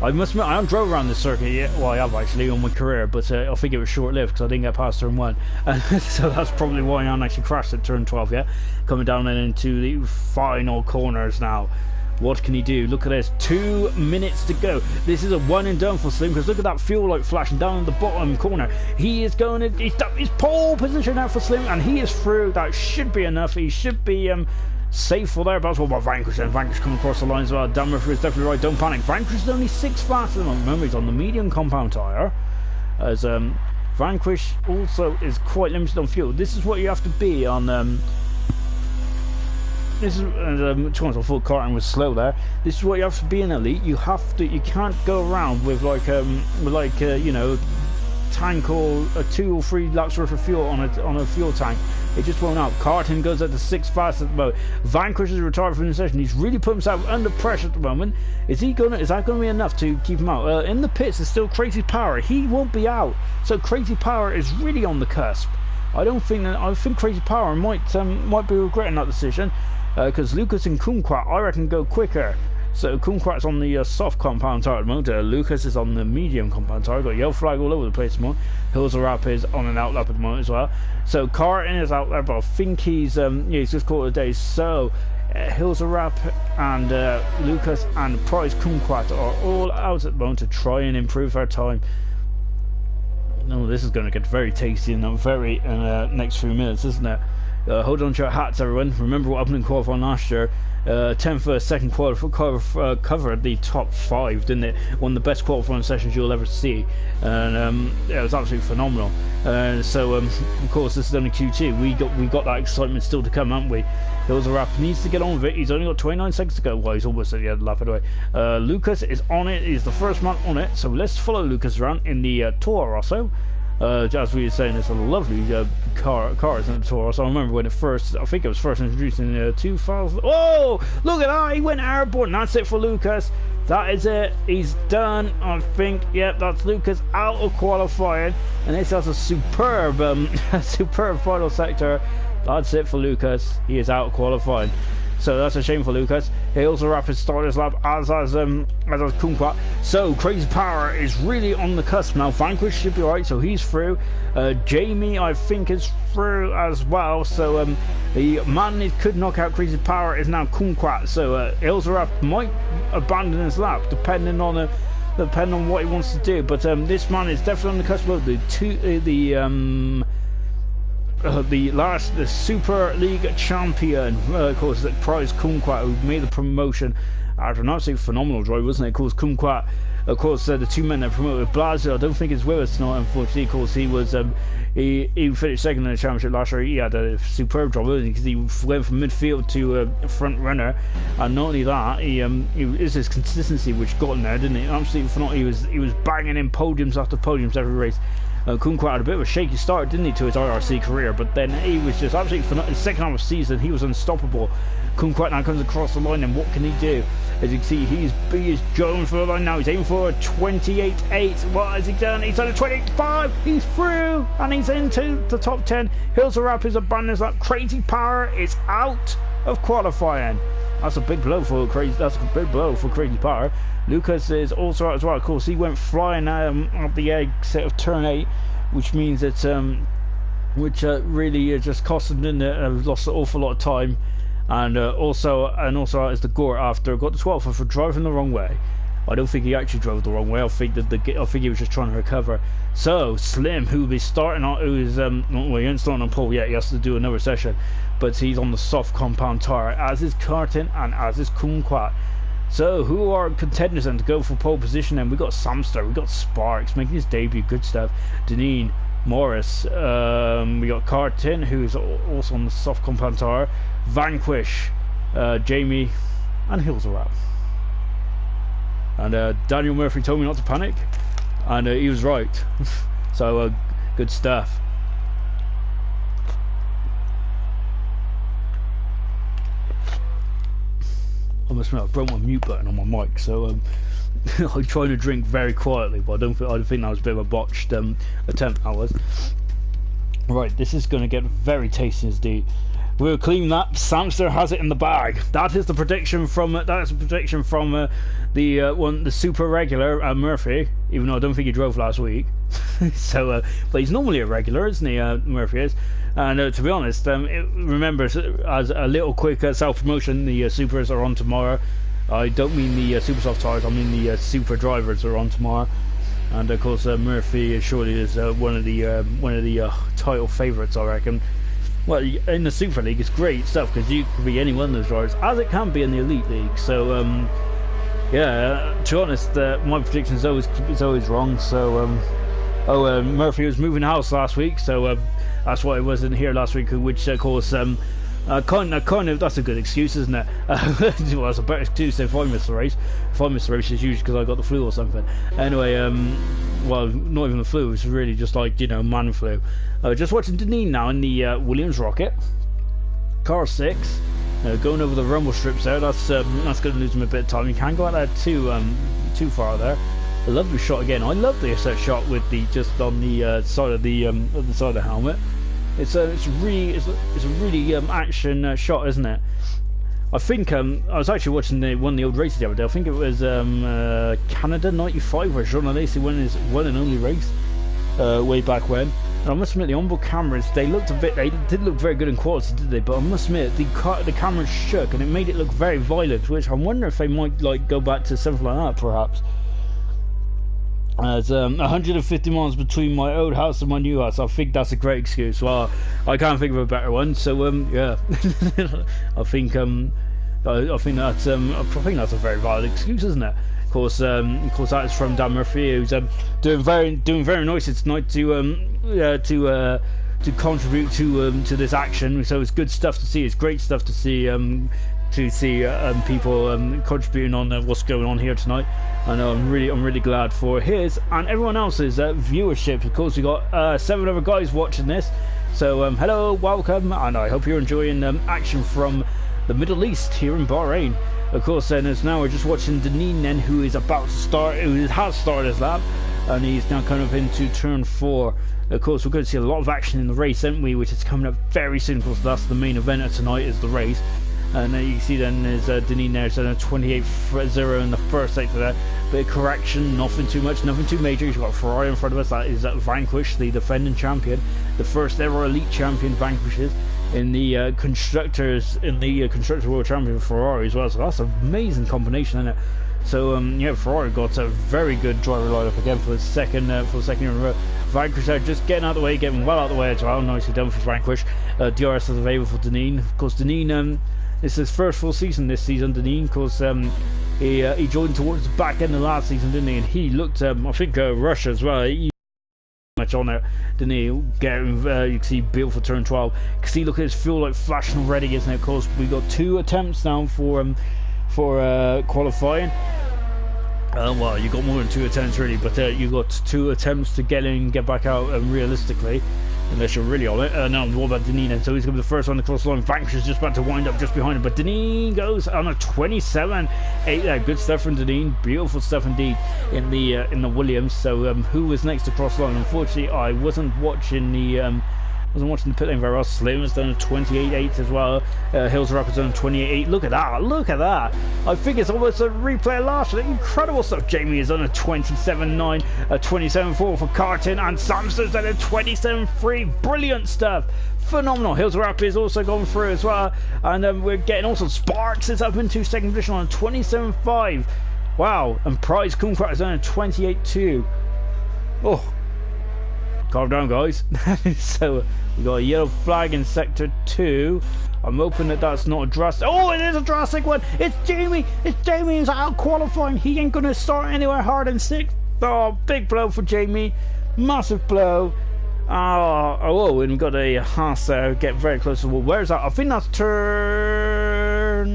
I must admit, I haven't drove around this circuit yet. Well, I have actually on my career, but I think it was short-lived because I didn't get past turn 1. So that's probably why I haven't actually crashed at turn 12 yet. Coming down then into the final corners now. What can he do? Look at this, 2 minutes to go. This is a one and done for Slim, because look at that fuel light flashing down in the bottom corner. He is going to, he's pole position now for Slim, and he is through. That should be enough. He should be safe for there, but that's what about Vanquish then. Vanquish coming across the line as well. Dan Murphy is definitely right, don't panic. Vanquish is only 6 faster at the moment. Remember, he's on the medium compound tyre, as Vanquish also is quite limited on fuel. This is what you have to be on this is to be honest, I thought Carton was slow there. This is what you have to be in Elite. You can't go around with you know, tank or 2 or 3 laps worth of fuel on a fuel tank. It just won't out. Carton goes at the 6th fastest at the moment. Vanquish is retired from the session. He's really put himself under pressure at the moment. Is that gonna be enough to keep him out? In the pits there's still Crazy Power. He won't be out. So Crazy Power is really on the cusp. I think Crazy Power might be regretting that decision, because Lucas and Kumquat I reckon go quicker. So Kumquat's on the soft compound tire at the moment. Lucas is on the medium compound tire. Got a yellow flag all over the place at the moment. Hills of Rap is on an outlap at the moment as well. So Carton is out there, but I think he's just caught a day. So Hills of Rap and Lucas and Prize Kumquat are all out at the moment to try and improve their time. No, this is going to get very tasty in the very next few minutes, isn't it? Hold on to your hats, everyone. Remember what happened in qualifying last year. 10th first, second covered the top 5, didn't it? One of the best qualifying sessions you'll ever see, and it was absolutely phenomenal. So of course this is only Q2. We got that excitement still to come, haven't we? Hills of Rap needs to get on with it. He's only got 29 seconds to go. Well, he's almost at the end of the lap anyway. Lucas is on it. He's the first man on it. So let's follow Lucas around in the Toro Rosso. As we were saying, it's a lovely car, isn't it, Toro? So I remember when I think it was first introduced in 2000. Oh, look at that! He went airborne. That's it for Lucas. That is it. He's done. I think. Yep, that's Lucas out of qualifying, and this has a superb, superb final sector. That's it for Lucas. He is out of qualifying. So that's a shame for Lucas. He also wrapped his starters lap as Kumquat. So Crazy Power is really on the cusp now. Vanquish should be alright, so he's through. Jamie I think is through as well. So the man that could knock out Crazy Power is now Kumquat. So Ilzarap might abandon his lap depending on what he wants to do. But this man is definitely on the cusp of the Super League champion, of course, the Prize Kumquat, who made the promotion after an absolutely phenomenal drive, wasn't it? Of course, Kumquat, of course, the 2 men that promoted Blasio, I don't think he's with us tonight, unfortunately. Of course, he was he finished second in the championship last year. He had a superb drive, because he went from midfield to front runner, and not only that, he is his consistency which got him there, didn't it? Absolutely phenomenal. He was banging in podiums after podiums every race. Kumquat had a bit of a shaky start, didn't he, to his IRC career, but then he was just absolutely phenomenal. In the second half of the season, he was unstoppable. Kumquat now comes across the line, and what can he do? As you can see, he is going for the line now. He's aiming for a 28.8. What has he done? He's done a 28.5. He's through, and he's into the top 10. Hills of Rap is abandoned. That Crazy Power is out of qualifying. That's a big blow for Crazy. That's a big blow for Crazy Power. Lucas is also out as well. Of course, he went flying at the exit of turn 8, which means that really just cost him, didn't it? Lost an awful lot of time, and also out as the Gore after got the 12th for driving the wrong way. I don't think he actually drove the wrong way. I think he was just trying to recover. So Slim, who will be starting on, he ain't starting on pole yet. He has to do another session, but he's on the soft compound tire, as is Carton and as is Kumquat. So who are contenders then to go for pole position? And we got Samster, we got Sparks making his debut. Good stuff. Deneen, Morris. We got Carton, who's also on the soft compound tire. Vanquish, Jamie, and Hills are out. And Daniel Murphy told me not to panic, and he was right. So good stuff. I must admit, I broke my mute button on my mic, so I'm trying to drink very quietly, but I don't think that was a bit of a botched attempt. That was. Right, this is going to get very tasty indeed. We'll clean that. Samster has it in the bag. That is the prediction from the super regular Murphy. Even though I don't think he drove last week. So, but he's normally a regular, isn't he? Murphy is. And to be honest, remember, as a little quick self promotion, the supers are on tomorrow. I don't mean the super soft tires. I mean the super drivers are on tomorrow. And of course, Murphy surely is one of the title favourites, I reckon. Well, in the Super League, it's great stuff because you can be any one of those drivers, as it can be in the Elite League. So, yeah, to be honest, my prediction is always wrong. So, Murphy was moving house last week, so that's why I wasn't here last week. Which, of course, kind of that's a good excuse, isn't it? Well, it's a better excuse if I miss the race. If I miss the race, it's usually because I got the flu or something. Anyway, well, not even the flu. It's really just like, man flu. Just watching Deneen now in the Williams Rocket, car 6, going over the rumble strips there. That's going to lose him a bit of time. You can't go out there too far there. A lovely shot again. I love the set shot with the just on the side of the side of the helmet. It's a really action shot, isn't it? I think I was actually watching one of the old races the other day. I think it was Canada '95 where Jean Alesi won his one and only race way back when. And I must admit, the onboard cameras, they did look very good in quality, did they? But I must admit, the cameras shook and it made it look very violent, which I wonder if they might go back to something like that, perhaps. There's 150 miles between my old house and my new house. I think that's a great excuse. Well, I can't think of a better one. So yeah, I think that's a very valid excuse, isn't it? Of course, that is from Dan Murphy, who's doing very nicely tonight to contribute to this action. So it's good stuff to see. It's great stuff to see. People contributing on what's going on here tonight, and I'm really glad for his and everyone else's viewership. Of course, we got 7 other guys watching this, so hello, welcome, and I hope you're enjoying action from the Middle East here in Bahrain. Of course, then as now we're just watching Deneen, then, who is about to start, who has started his lap, and he's now kind of into turn 4. Of course, we're going to see a lot of action in the race, aren't we? Which is coming up very soon. Of course, that's the main event of tonight, is the race. And you can see then there's Deneen there, so 28.0 in the first sector there. Bit of correction, nothing too much, nothing too major. You've got Ferrari in front of us. That is Vanquish, the defending champion, the first ever elite champion. Vanquishes in the constructors world champion Ferrari as well. So that's an amazing combination, isn't it? So yeah, Ferrari got a very good driver lineup again for the second year in a row. Vanquish there, just getting out of the way, getting well out of the way as well. Nicely done for Vanquish. DRS is available for Deneen. Of course, Deneen. It's his first full season this season, Deneen, because he joined towards the back end of last season, didn't he? And he looked, I think, Russia as well. He much on it, didn't he? Getting, you can see beautiful turn 12. You can see, look at his fuel like flashing already, isn't it? Of course, we got 2 attempts now for qualifying. Well, you got more than 2 attempts really, but you got 2 attempts to get in, get back out, realistically. Unless you're really on it. No, what about Deneen? And so he's going to be the first one to cross the line. Vanquish is just about to wind up just behind him, but Deneen goes on a 27.8 there. Good stuff from Deneen. Beautiful stuff indeed in the Williams. So who was next to cross the line? Unfortunately, I wasn't watching the pit lane very well. Slim has done a 28.8 as well. Hills Rocket's done a 28.8. Look at that! Look at that! I think it's almost a replay of last year. Incredible stuff. Jamie has done a 27.9, a 27.4 for Carton, and Samster's done a 27.3. Brilliant stuff. Phenomenal. Hills Rapid has also gone through as well, and we're getting also Sparks is up into second position on a 27.5. Wow! And Prize Kumquat has done a 28.2. Oh. Calm down, guys. So we got a yellow flag in sector 2. I'm hoping that that's not a drastic. Oh, it is a drastic one. It's Jamie. It's Jamie who's out qualifying. He ain't gonna start anywhere hard in 6th. Oh, big blow for Jamie. Massive blow. Oh, and we've got a Haas there, get very close to the wall. Where's that? I think that's turn...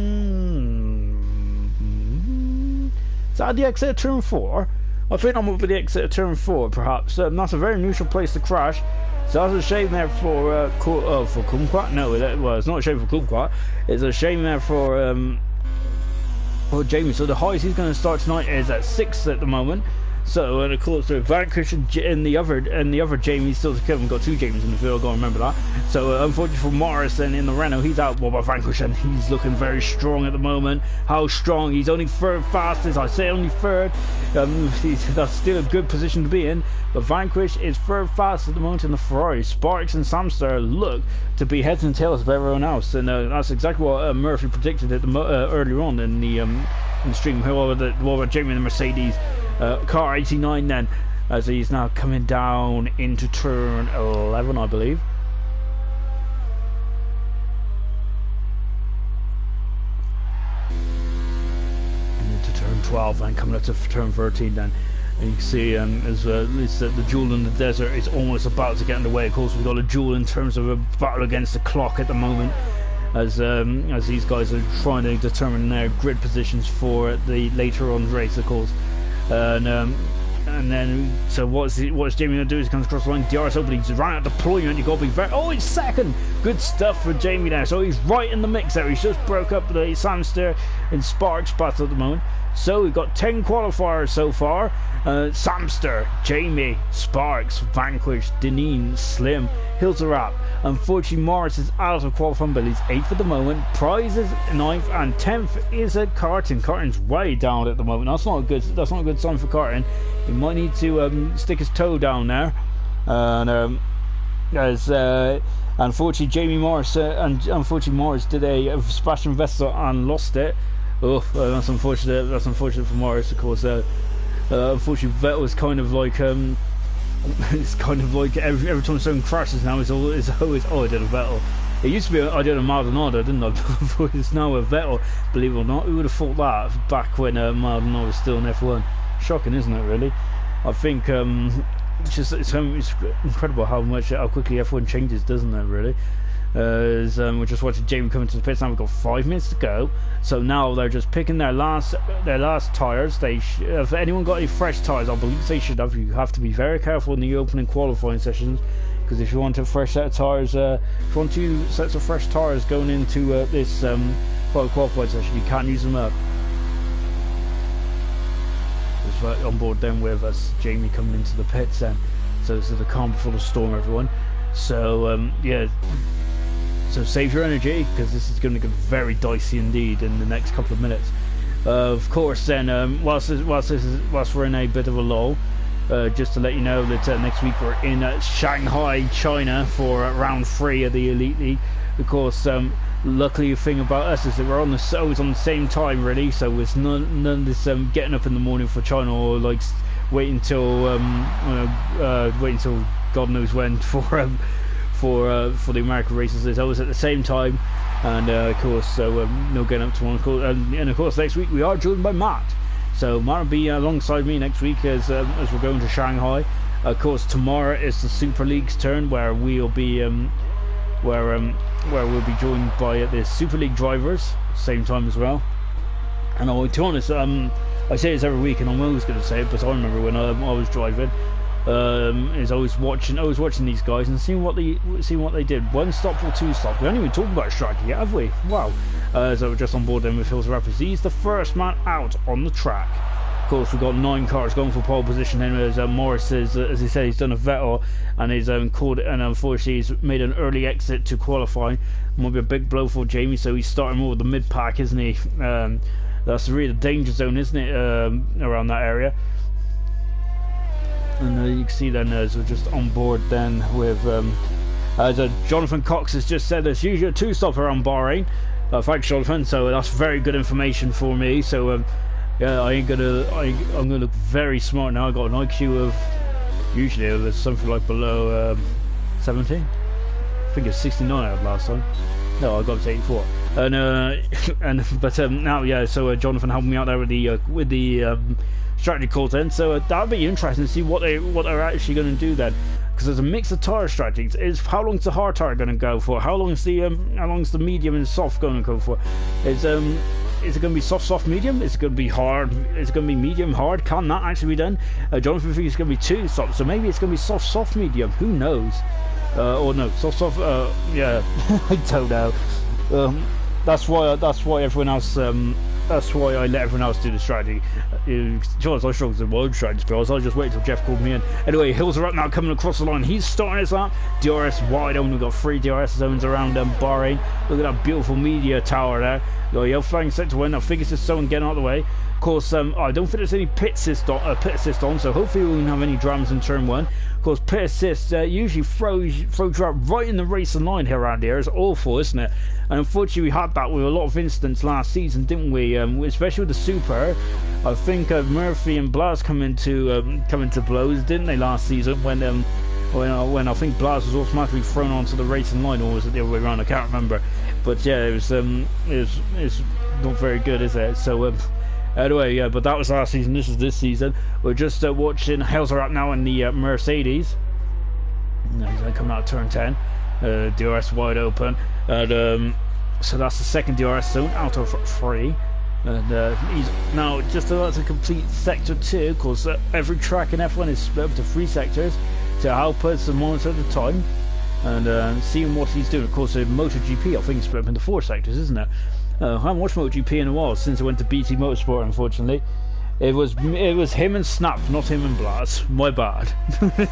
Is that the exit of turn 4? I think I'm up with the exit of turn 4, perhaps. That's a very neutral place to crash. So that's a shame there for Kumquat. No, well, it's not a shame for Kumquat. It's a shame there for Jamie. So the highest he's going to start tonight is at 6 at the moment. So, and of course, the Vanquish and the other Jamie still to come. We've got 2 Jamies in the field, got to remember that. So, unfortunately for Morris, then in the Renault, he's out. Well, by Vanquish, and he's looking very strong at the moment. How strong? He's only 3rd fastest. I say only 3rd. That's still a good position to be in. But Vanquish is 3rd fastest at the moment in the Ferrari. Sparks and Samster look to be heads and tails of everyone else, and that's exactly what Murphy predicted at the earlier on in the stream. However, what Jamie and the Mercedes. Car 89 then, as he's now coming down into turn 11, I believe. Into turn 12 and coming up to turn 13 then. And you can see as the duel in the desert is almost about to get underway. Of course, we've got a duel in terms of a battle against the clock at the moment. As these guys are trying to determine their grid positions for the later on race, of course. And then, so what's Jamie going to do? He comes across the line, DRS open, he's right at deployment, you've got to be very... Oh, it's 2nd! Good stuff for Jamie there, so he's right in the mix there. He's just broke up the Samster and Sparks battle at the moment. So we've got 10 qualifiers so far. Samster, Jamie, Sparks, Vanquish, Deneen, Slim, Hills a Wrap. Unfortunately, Morris is out of qualifying, but he's 8th at the moment. Prize is 9th, and 10th is a Carton. Carton's way down at the moment. That's not a good sign for Carton. He might need to stick his toe down there. And unfortunately, Morris did a Sebastian Vettel and lost it. Oh, that's unfortunate. That's unfortunate for Morris, of course. Unfortunately, Vettel is kind of like it's kind of like every time someone crashes now, it's always I did a Vettel. It used to be I did a Maldonado, didn't I? But it's now a Vettel. Believe it or not, who would have thought that back when Maldonado was still in F1? Shocking, isn't it? Really, I think it's incredible how quickly F1 changes, doesn't it? Really. We're just watching Jamie coming to the pits now. We've got 5 minutes to go, so now they're just picking their last tyres. If anyone got any fresh tyres, I believe they should have. You have to be very careful in the opening qualifying sessions, because if you want a fresh set of tyres, if you want 2 sets of fresh tyres going into this qualifying session, you can't use them up. Just right on board then with us, Jamie coming into the pits then. So this is the calm before the storm, everyone. So yeah. So save your energy, because this is going to get very dicey indeed in the next couple of minutes. Of course, then whilst we're in a bit of a lull, just to let you know that next week we're in Shanghai, China for round 3 of the Elite League. Of course, luckily the thing about us is that we're always on the same time, really. So it's none of this getting up in the morning for China, or like waiting till God knows when for the American races. It's always at the same time, and of course, no getting up to one. And of course, next week we are joined by Matt. So Matt will be alongside me next week as we're going to Shanghai. Of course, tomorrow is the Super League's turn, where we'll be where we'll be joined by the Super League drivers, same time as well. And to be honest, I say this every week, and I'm always going to say it, but I remember when I was driving. Is always watching these guys and seeing what they did. 1 stop or 2 stop. We haven't even talked about striking yet, have we? Wow. So we're just on board then with Hills Rapids. He's the first man out on the track. Of course, we've got 9 cars going for pole position. Then as Morris is, as he said, he's done a Vettel and he's called it, and unfortunately he's made an early exit to qualify. Might be a big blow for Jamie. So he's starting more with the mid pack, isn't he? That's really the danger zone, isn't it? Around that area. And you can see then as we're just on board then with as Jonathan Cox has just said, there's usually a 2-stop around Bahrain. Thanks, Jonathan. So that's very good information for me. So yeah, I'm gonna look very smart now. I got an IQ of usually there's something like below 70. I think it's 69 I had last time. No, I got to 84. But now yeah. So Jonathan helped me out there with the strategy calls then, so that'll be interesting to see what they're actually going to do then. because there's a mix of tyre strategies. Is how long's the hard tyre going to go for? How long's the medium and soft going to go for? Is it going to be soft, medium? Is it going to be hard? Is it going to be medium, hard? Can that actually be done? Jonathan thinks it's going to be too soft, so maybe it's going to be soft, medium. Who knows? Or no, soft. Yeah, I don't know. That's why everyone else. That's why I let everyone else do the strategy. Charles, I struggled with my own strategy, because I just waited till Jeff called me in. Anyway, Hills are up now, coming across the line. He's starting his lap. DRS wide open. We've got 3 DRS zones around Bahrain. Look at that beautiful media tower there. Got a yellow flying set to win. I think it's just someone getting out of the way. Of course, I don't think there's any pit assist on, so hopefully we won't have any dramas in turn 1. Of course, pit assist usually throws you out right in the racing line here around here. It's awful, isn't it? And unfortunately, we had that with a lot of incidents last season, didn't we? Especially with the Super. I think Murphy and Blas come into blows, didn't they, last season when I think Blas was automatically thrown onto the racing line, or was it the other way around? I can't remember. But yeah, it was not very good, is it? So anyway, yeah, but that was last season. This is this season. We're just watching. Hills are up now in the Mercedes. No, he's coming out of turn 10. DRS wide open, and so that's the second DRS zone out of 3. And he's now just about to complete sector 2. Of course, every track in F1 is split up to 3 sectors to help us monitor the time and seeing what he's doing. Of course, in MotoGP, I think it's split up into 4 sectors, isn't it? I haven't watched MotoGP in a while since I went to BT Motorsport, unfortunately. It was him and Snap, not him and Blas. My bad.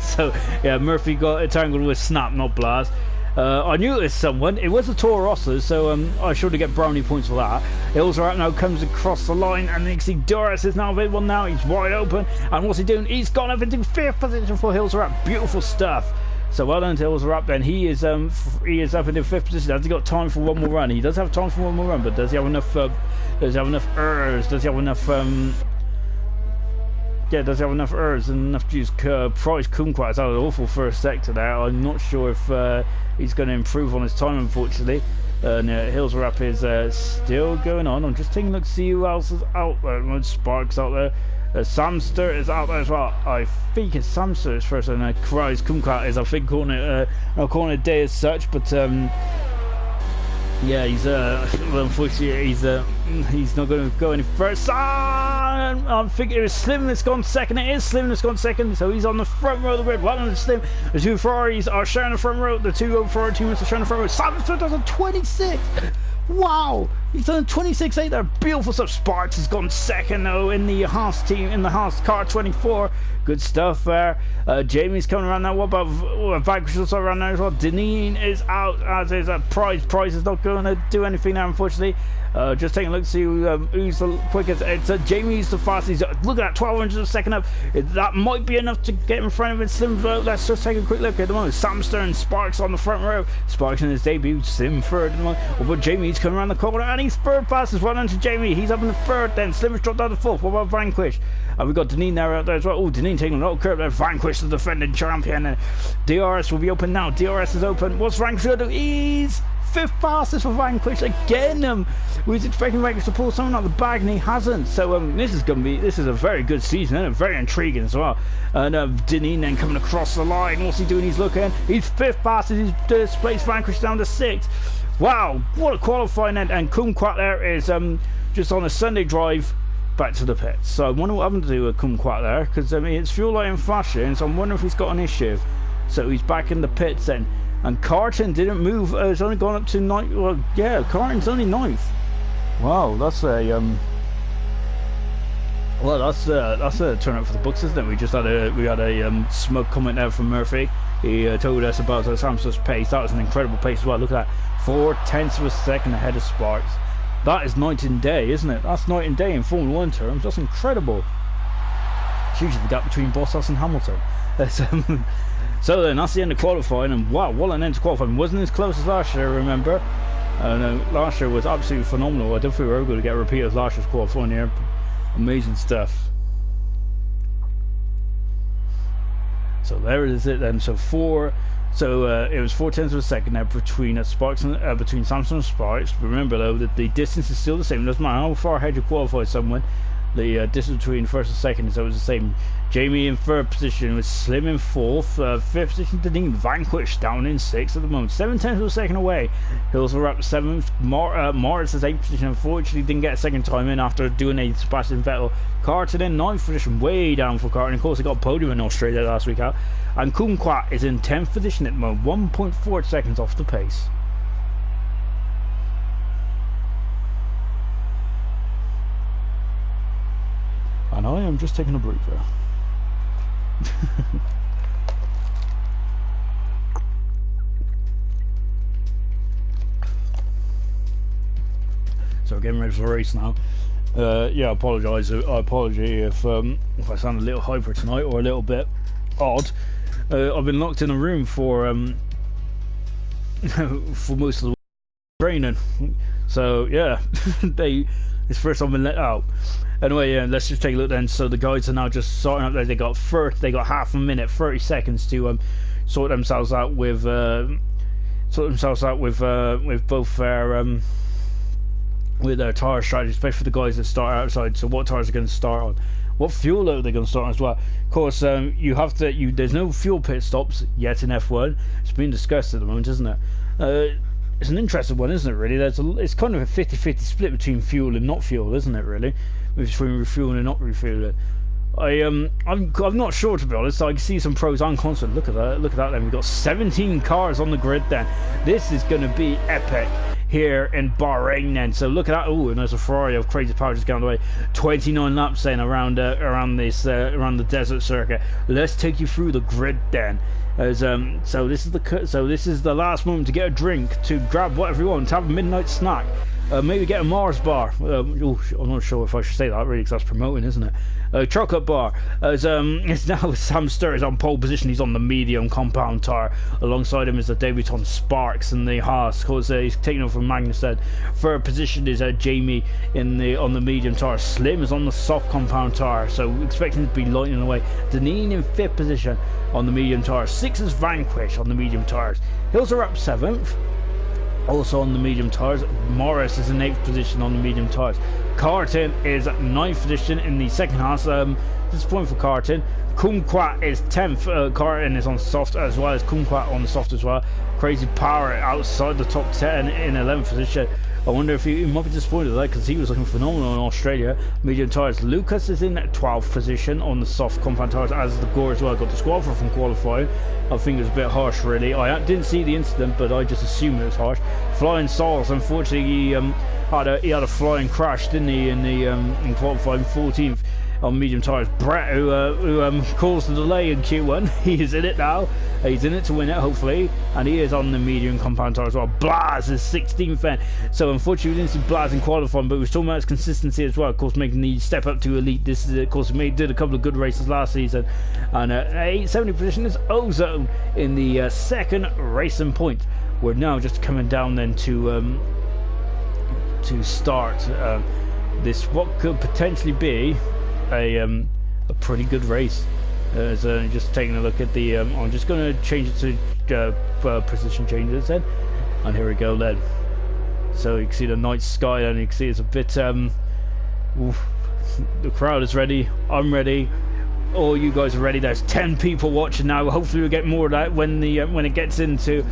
So yeah, Murphy got tangled with Snap, not Blas. I knew it was someone. It was a Toro Rosso, so I should get brownie points for that. Hills are out now, comes across the line, and you can see Doris is now available now. He's wide open, and what's he doing? He's gone up into 5th position for Hills are up. Beautiful stuff. So well done to Hills are up. Then he is up into 5th position. Has he got time for one more run? He does have time for one more run, but does he have enough? Does he have enough errors? Does he have enough? Yeah, does he have enough errors and enough juice? Price Kumquat has had an awful first sector there. I'm not sure if he's going to improve on his time, unfortunately. Hills are up is still going on. I'm just taking a look to see who else is out there. Sparks out there. Samster is out there as well. I think it's Samster is first, and Price Kumquat is, I think, calling it a day as such, but yeah, he's well, unfortunately he's not going to go any further. I think it was Slim that's gone second. It is Slim that's gone second, so he's on the front row of the grid. Well done to Slim. The 2 Ferraris are sharing the front row. The 2 Ferrari teams are sharing the front row. Samson does a 26. Wow, he's done 26.8 there. Beautiful stuff. Sparks has gone second though in the Haas team, in the Haas car 24. Good stuff there. Jamie's coming around now. What about Vanquish also around there as well? Deneen is out, as is Price. Price is not going to do anything now, unfortunately. Just taking a look to see who's the quickest. It's Jamie's the fastest. Look at that, 1200 a second up. That might be enough to get in front of it. Slim, let's just take a quick look at the moment. Samster and Sparks on the front row. Sparks in his debut. Slim third at the moment. But Jamie's coming around the corner and he's third fastest. Well done to Jamie. He's up in the third then. Slim has dropped down to 4th. What about Vanquish? And we've got Deneen there out there as well. Oh, Deneen taking a little curve there. Vanquish, the defending champion. DRS will be open now. DRS is open. What's Vanquish going to do? He's 5th fastest for Vanquish again. We was expecting Vanquish to pull something out of the bag and he hasn't. So this is a very good season and very intriguing as well. And Deneen then coming across the line. What's he doing? He's looking. He's 5th fastest. He's displaced Vanquish down to 6th. Wow, what a qualifying end. And Kumquat there is just on a Sunday drive back to the pits. So I wonder what happened to do with Kumquat there, because I mean it's fuel light and flashing, so I'm wondering if he's got an issue. So he's back in the pits then. And Carton didn't move. It's only gone up to 9th. Well, yeah, Carton's only 9th. Wow, that's a well, that's a turn up for the books, isn't it? We just had a smoke comment there from Murphy. He told us about Samson's pace. That was an incredible pace as well. Look at that, 4/10 of a second ahead of Sparks. That is night and day, isn't it? That's night and day in Formula 1 terms. That's incredible. It's usually the gap between Bottas and Hamilton. So then, that's the end of qualifying, and wow, what an end to qualifying. Wasn't as close as last year, I remember. Last year was absolutely phenomenal. I don't think we were ever going to get a repeat of last year's qualifying here. Amazing stuff. So there is it then. So it was 4/10 of a second now between Sparks and between Samson and Sparks. Remember though that the distance is still the same. It doesn't matter how far ahead you qualify someone. The distance between first and second is always the same. Jamie in third position with Slim in fourth. Fifth position to Dean Vanquish down in sixth at the moment. 7/10 of a second away. Hills are up seventh. Morris is eighth position. Unfortunately, didn't get a second time in after doing a Sebastian Vettel. Carton in ninth position, way down for Carton. Of course, he got a podium in Australia last week out. And Kumquat is in 10th position at the moment, 1.4 seconds off the pace. And I am just taking a breather. So getting ready for the race now. Yeah, I apologise. I apologize if I sound a little hyper tonight or a little bit odd. I've been locked in a room for most of the training. So yeah, it's first I've been let out. Anyway, yeah, let's just take a look then. So the guys are now just sorting out there. They got half a minute, 30 seconds to sort themselves out with both their tyre strategy, especially for the guys that start outside. So what tyres are going to start on? What fuel are they going to start on as well? Of course, you have to. There's no fuel pit stops yet in F1. It's being discussed at the moment, isn't it? It's an interesting one, isn't it? Really, it's kind of a 50-50 split between fuel and not fuel, isn't it? Really, between refueling and not refueling. I'm not sure, to be honest. I see some pros and cons. Look at that! Look at that! Then we've got 17 cars on the grid. Then this is going to be epic here in Bahrain. Then so look at that. Oh, and there's a Ferrari of crazy power just going away. 29 laps then around the desert circuit. Let's take you through the grid then. As so this is the last moment to get a drink, to grab whatever you want, to have a midnight snack, maybe get a Mars bar. I'm not sure if I should say that really, because that's promoting, isn't it? Chocolate bar. As it's now Sam Sturr is on pole position. He's on the medium compound tyre. Alongside him is the debutant Sparks and the Haas. Of course, he's taking over from Magnussen. Third position is Jamie on the medium tyre. Slim is on the soft compound tyre, so expecting to be lightning away. Deneen in fifth position on the medium tyres. Sixth is Vanquish on the medium tyres. Hills are up seventh. Also on the medium tyres. Morris is in 8th position on the medium tyres. Carton is 9th position in the second half. Disappointing for Carton. Kumquat is 10th. Carton is on soft as well as Kumquat on the soft as well. Crazy Power outside the top 10 in 11th position. I wonder if he might be disappointed with that, because he was looking phenomenal in Australia. Medium tyres. Lucas is in 12th position on the soft compound tyres, as the Gore as well. Got disqualified from qualifying. I think it was a bit harsh, really. I didn't see the incident, but I just assumed it was harsh. Flying Sauls, unfortunately, he had a flying crash, didn't he, in qualifying, 14th on medium tyres. Brett, who caused the delay in Q1, he is in it now. He's in it to win it, hopefully, and he is on the medium compound tyre as well. Blaz is 16th then. So unfortunately, we didn't see Blaz in qualifying, but we was talking about his consistency as well. Of course, making the step up to elite. This is, of course, did a couple of good races last season. And 870 position is Ozone in the second racing point. We're now just coming down then to start this, what could potentially be a pretty good race. Just taking a look at the I'm just going to change it to position changes then, and here we go then. So you can see the night sky, and you can see it's a bit the crowd is ready, I'm ready, all you guys are ready. There's 10 people watching now. Hopefully we'll get more of that when we get into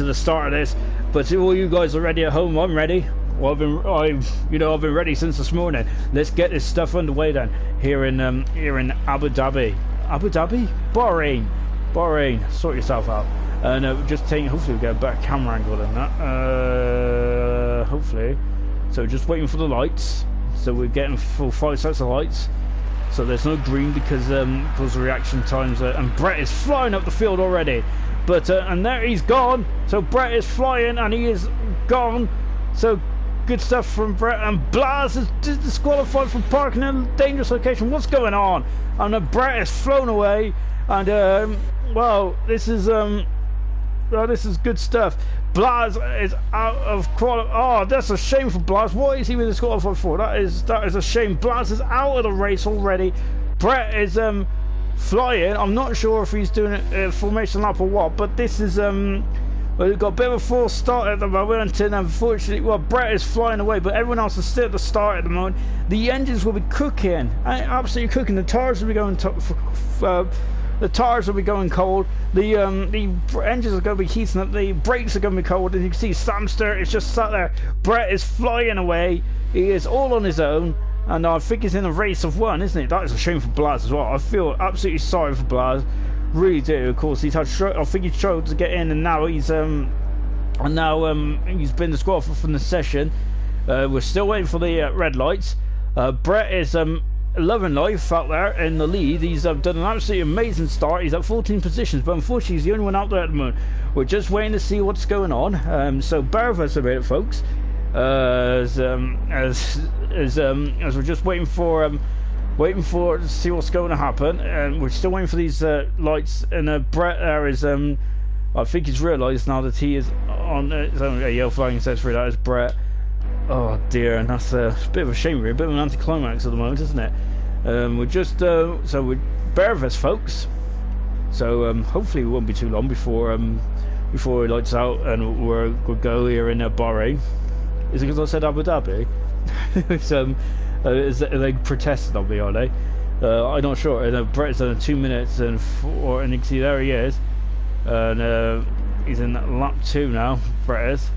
the start of this. But all you guys are ready at home, I'm ready. Well, I've been ready since this morning. Let's get this stuff underway then. Here in Abu Dhabi, Bahrain. Sort yourself out. And just taking. Hopefully we get a better camera angle than that. Hopefully. So just waiting for the lights. So we're getting full 5 sets of lights. So there's no green because the reaction times. And Brett is flying up the field already. But and there he's gone. So Brett is flying and he is gone. So. Good stuff from Brett, and Blaz is disqualified from parking in a dangerous location. What's going on? And Brett is flown away, and this is good stuff. Blaz is out of quality. Oh, that's a shame for Blaz. What is he being disqualified for? That is a shame. Blaz is out of the race already. Brett is flying. I'm not sure if he's doing a formation lap or what, but this is Well, we've got a bit of a false start at the moment, and unfortunately, well, Brett is flying away, but everyone else is still at the start at the moment. The engines will be cooking, absolutely cooking. The tires will be going the tires will be going cold. The engines are going to be heating up. The brakes are going to be cold, and you can see Samster is just sat there. Brett is flying away. He is all on his own, and I think he's in a race of one, isn't it? That is a shame for Blaz as well. I feel absolutely sorry for Blaz. Really do. Of course, he's had. I think he struggled to get in, and now he's he's been disqualified from the session. We're still waiting for the red lights. Brett is loving life out there in the lead. He's done an absolutely amazing start. He's at 14 positions, but unfortunately he's the only one out there at the moment. We're just waiting to see what's going on. So bear with us a bit, folks. As we're just waiting for to see what's going to happen, and we're still waiting for these lights. And Brett there is I think he's realised now that he is on his own. Yellow flag says for that is Brett. Oh dear, and that's a bit of a shame, really. A bit of an anticlimax at the moment, isn't it? We're just so we're bear with us, folks. So hopefully it won't be too long before it lights out and we'll go here in Bahrain. Is it because I said Abu Dhabi? They protested on me, are they? I'm not sure. And Brett's done 2 minutes and 4, and you can see there he is, and he's in lap 2 now. Brett is.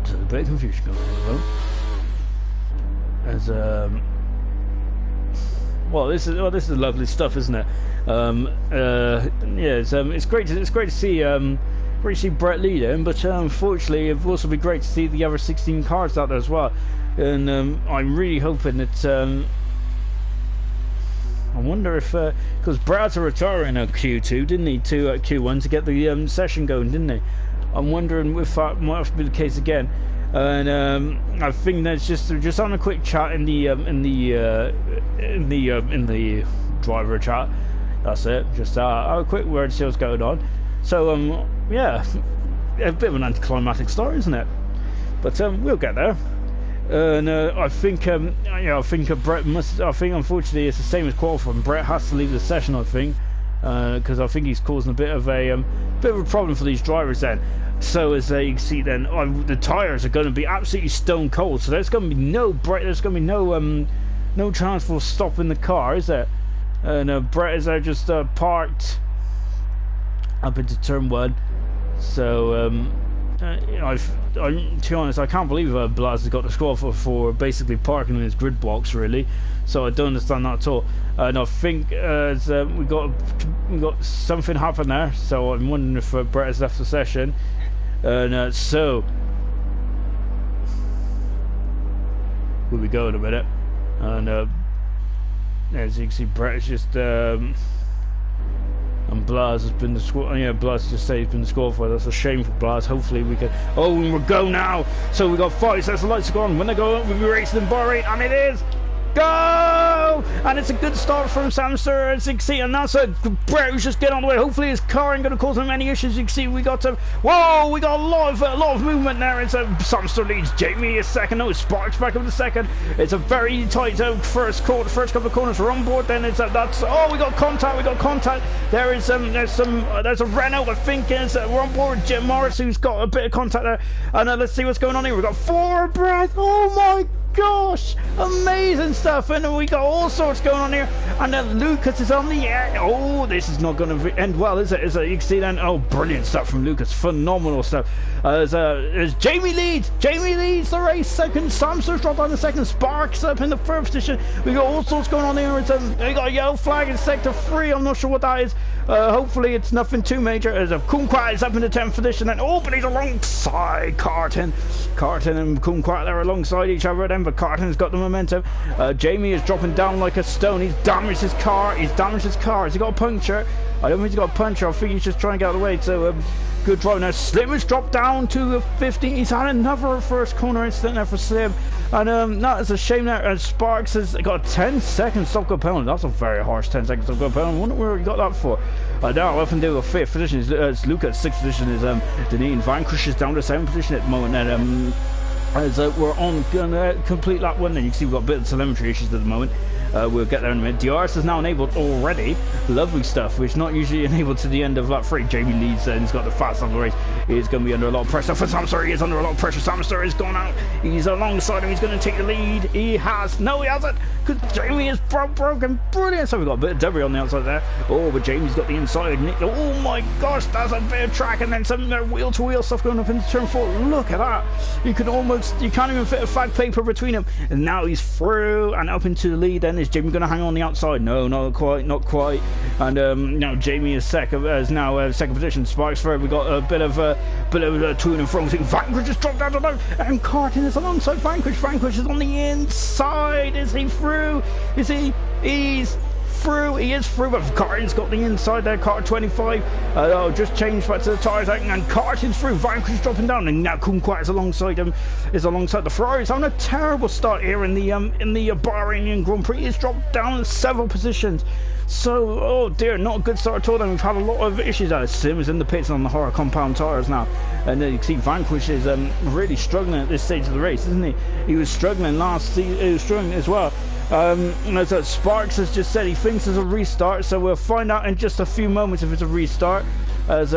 So a bit of confusion going on as well. This is lovely stuff, isn't it? Yeah, it's great to see Brett leading, but unfortunately it'd also be great to see the other 16 cars out there as well. And I'm really hoping that I wonder if because Brett had to retire in Q2, didn't he, to Q1 to get the session going, didn't he? I'm wondering if that might have to be the case again. And I think that's just having a quick chat in the driver chat. That's it. Just have a quick word to see what's going on. So yeah, a bit of an anticlimactic start, isn't it? But we'll get there. And I think Brett must. I think unfortunately it's the same as qualifying. Brett has to leave the session, I think, because I think he's causing a bit of a problem for these drivers then. So as you can see then, the tyres are going to be absolutely stone cold. So there's going to be no Brett. There's going to be no chance for stopping the car, is there? And Brett is there just parked up into turn 1. So to be honest, I can't believe Blaz has got the score for basically parking in his grid box, really. So I don't understand that at all. And I think we got something happen there. So I'm wondering if Brett has left the session. And so here we go in a minute. And as you can see, Brett is just and Blaz has been disqualified. Yeah, Blaz just said he's been disqualified. That's a shame for Blaz. Hopefully we can. Oh, and we'll go now. So we got 5 sets of lights to go on. When they go, we'll be racing in Bahrain, and it is go! And it's a good start from Samster, as you can see, and that's Brett who's just getting on the way. Hopefully his car ain't going to cause him any issues. You can see we got we got a lot of movement there. It's Samster leads Jamie is second. No, Sparks back up to second. It's a very tight first couple of corners. We're on board. Then it's we got contact. There is there's a Renault, I think. We're on board with Jim Morris, who's got a bit of contact there. And let's see what's going on here. We've got 4 Brett. Oh my gosh, amazing stuff. And we got all sorts going on here, and then Lucas is on the air. Oh, this is not going to end well, is it? You can see then, oh, brilliant stuff from Lucas, phenomenal stuff. As Jamie leads the race. Second, Samster's dropped on the second, Sparks up in the first position. We got all sorts going on here. We got a yellow flag in sector 3. I'm not sure what that is. Hopefully it's nothing too major. As Kunkwat is up in the 10th position, and but he's alongside Carton and Kunkwat, they're alongside each other then, but Carton's got the momentum. Jamie is dropping down like a stone. He's damaged his car. Has he got a puncture? I don't think he's got a puncture. I think he's just trying to get out of the way. So good drive. Now Slim has dropped down to 15. He's had another first corner incident there for Slim, and that is a shame there. And Sparks has got a 10-second stop go penalty. That's a very harsh 10-second stop go penalty. I wonder where he got that for. Now up and down a 5th position is Lucas. 6th position is Deneen. Vanquish is down to 7th position at the moment. And as we're on gonna complete lap 1. And you can see we've got a bit of telemetry issues at the moment. We'll get there in a minute. DRS is now enabled already. Lovely stuff, which not usually enabled to the end of lap 3. Jamie leads and he's got the fast of the race. He's going to be under a lot of pressure for Samster. He is under a lot of pressure. Samster is going out. He's alongside him. He's going to take the lead. He has. No, he hasn't. Because Jamie is broken. Brilliant. So we've got a bit of debris on the outside there. Oh, but Jamie's got the inside. Oh my gosh, that's a bit of track. And then some wheel-to-wheel stuff going up into turn 4. Look at that. You can't even fit a fag paper between them. And now he's through and up into the lead. Then is Jamie going to hang on the outside? No, not quite. And now Jamie is second position. Sparks third. We got a bit of a to and fro. Vanquish just dropped down to low, and Carton is alongside Vanquish. Vanquish is on the inside. Is he through? He's through. He is through, but Carton's got the inside there. Carton 25. Just changed back to the tyres, and Carton's through. Vanquish dropping down, and now Kumquat is alongside him. The Ferrari's on a terrible start here in the Bahrainian Grand Prix. He's dropped down several positions. So, oh dear, not a good start at all. Then we've had a lot of issues. Sims in the pits on the horror compound tyres now, and you can see Vanquish is really struggling at this stage of the race, isn't he? He was struggling last season. He was struggling as well. So Sparks has just said he thinks it's a restart, so we'll find out in just a few moments if it's a restart. As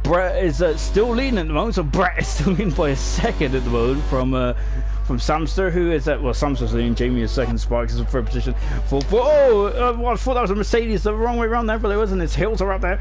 Brett is still leading at the moment, so Brett is still leading by a second at the moment from Samster, who is at, well, Samster's leading, Jamie is second, Sparks is in third position. Well, I thought that was a Mercedes the wrong way around there, but it wasn't. His heels are up there.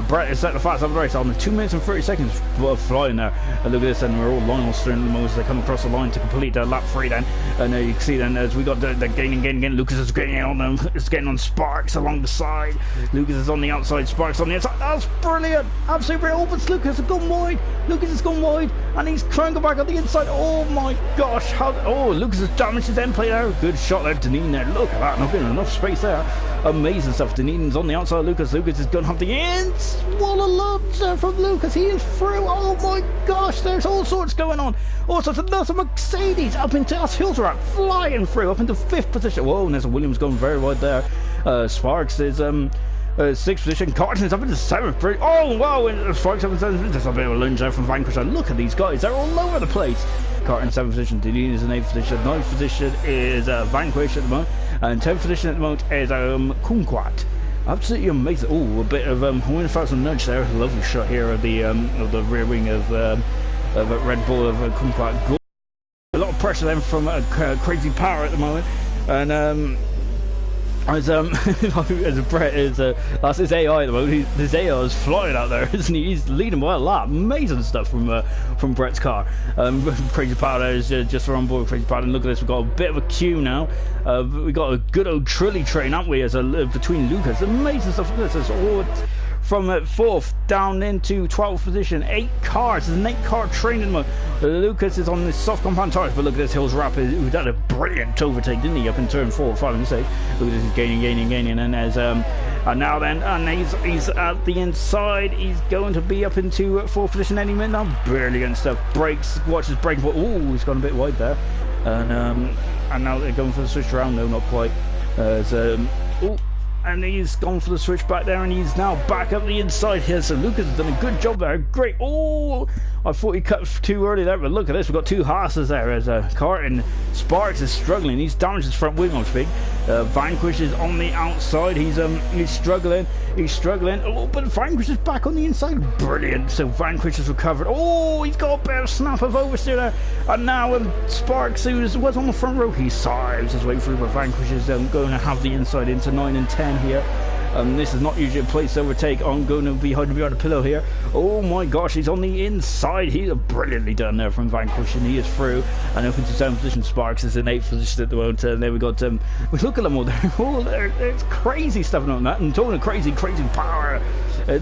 Brett is set the fast up the race on 2 minutes and 30 seconds flying there. And look at this, and we're all line on stern at the moment as they come across the line to complete lap 3 then. And you can see then as we got the gaining, Lucas is getting on them, it's getting on Sparks along the side. Lucas is on the outside, Sparks on the inside. That's brilliant, absolutely brilliant. Oh, but Lucas has gone wide. Lucas has gone wide, and he's trying to go back on the inside. Oh my gosh, Lucas has damaged his end plate there. Good shot there, Deneen there. Look at that, not getting enough space there. Amazing stuff. Deneen's on the outside. Lucas is going to have the ends. What a lunge from Lucas. He is through. Oh my gosh, there's all sorts going on. Also, there's a Mercedes up into us. Hilterap flying through up into 5th position. Whoa, and there's a Williams going very wide there. Sparks is 6th position. Carton is up into 7th. Oh wow, and Sparks up in 7th. There's a bit of a lunge there from Vanquish. Look at these guys, they're all over the place. Carton 7th position, Deneen is in 8th position, 9th position is Vanquish at the moment, and 10th position at the moment is Kumquat. Absolutely amazing. Oh, a bit of Winfield nudge there. Lovely shot here of the rear wing of Red Bull of Kumquat. A lot of pressure then from Crazy Power at the moment, and as Brett is that's his AI at the moment. His AI is flying out there, isn't he? He's leading by a lot. Amazing stuff from Brett's car. Crazy Power there is just on board with Crazy Power. And look at this, we've got a bit of a queue now. We got a good old Trilly train, haven't we? As between Lucas, amazing stuff. This is all from 4th down into 12th position. 8 cars. There's an 8-car train in the moment. Lucas is on the soft compound tires, but look at this. Hills Rapid, who did a brilliant overtake, didn't he, up in turn 4, 5 and 6. Look at this, he's gaining, and there's and now then, and he's at the inside. He's going to be up into 4th position any minute now. Brilliant stuff. Brakes, watch his braking. Oh, he's gone a bit wide there, and now they're going for the switch around. No, not quite. And he's gone for the switch back there, and he's now back up the inside here. So Lucas has done a good job there. Great. Oh, I thought he cut too early there, but look at this. We've got 2 Haas's there as Carton. Sparks is struggling. He's damaged his front wing, I think. Vanquish is on the outside. He's struggling. Oh, but Vanquish is back on the inside. Brilliant. So Vanquish has recovered. Oh, he's got a bit of snap of oversteer there. And now Sparks, who was on the front row, he sides his way through, but Vanquish is going to have the inside into 9 and 10 here. This is not usually a place to overtake. I'm going to be hiding behind a pillow here. Oh my gosh, he's on the inside. He's brilliantly done there from Vanquish, and he is through and up into 7th position. Sparks is in 8th position at the moment. And then we got we look at them all there. There's crazy stuff on that, and talking of crazy power. And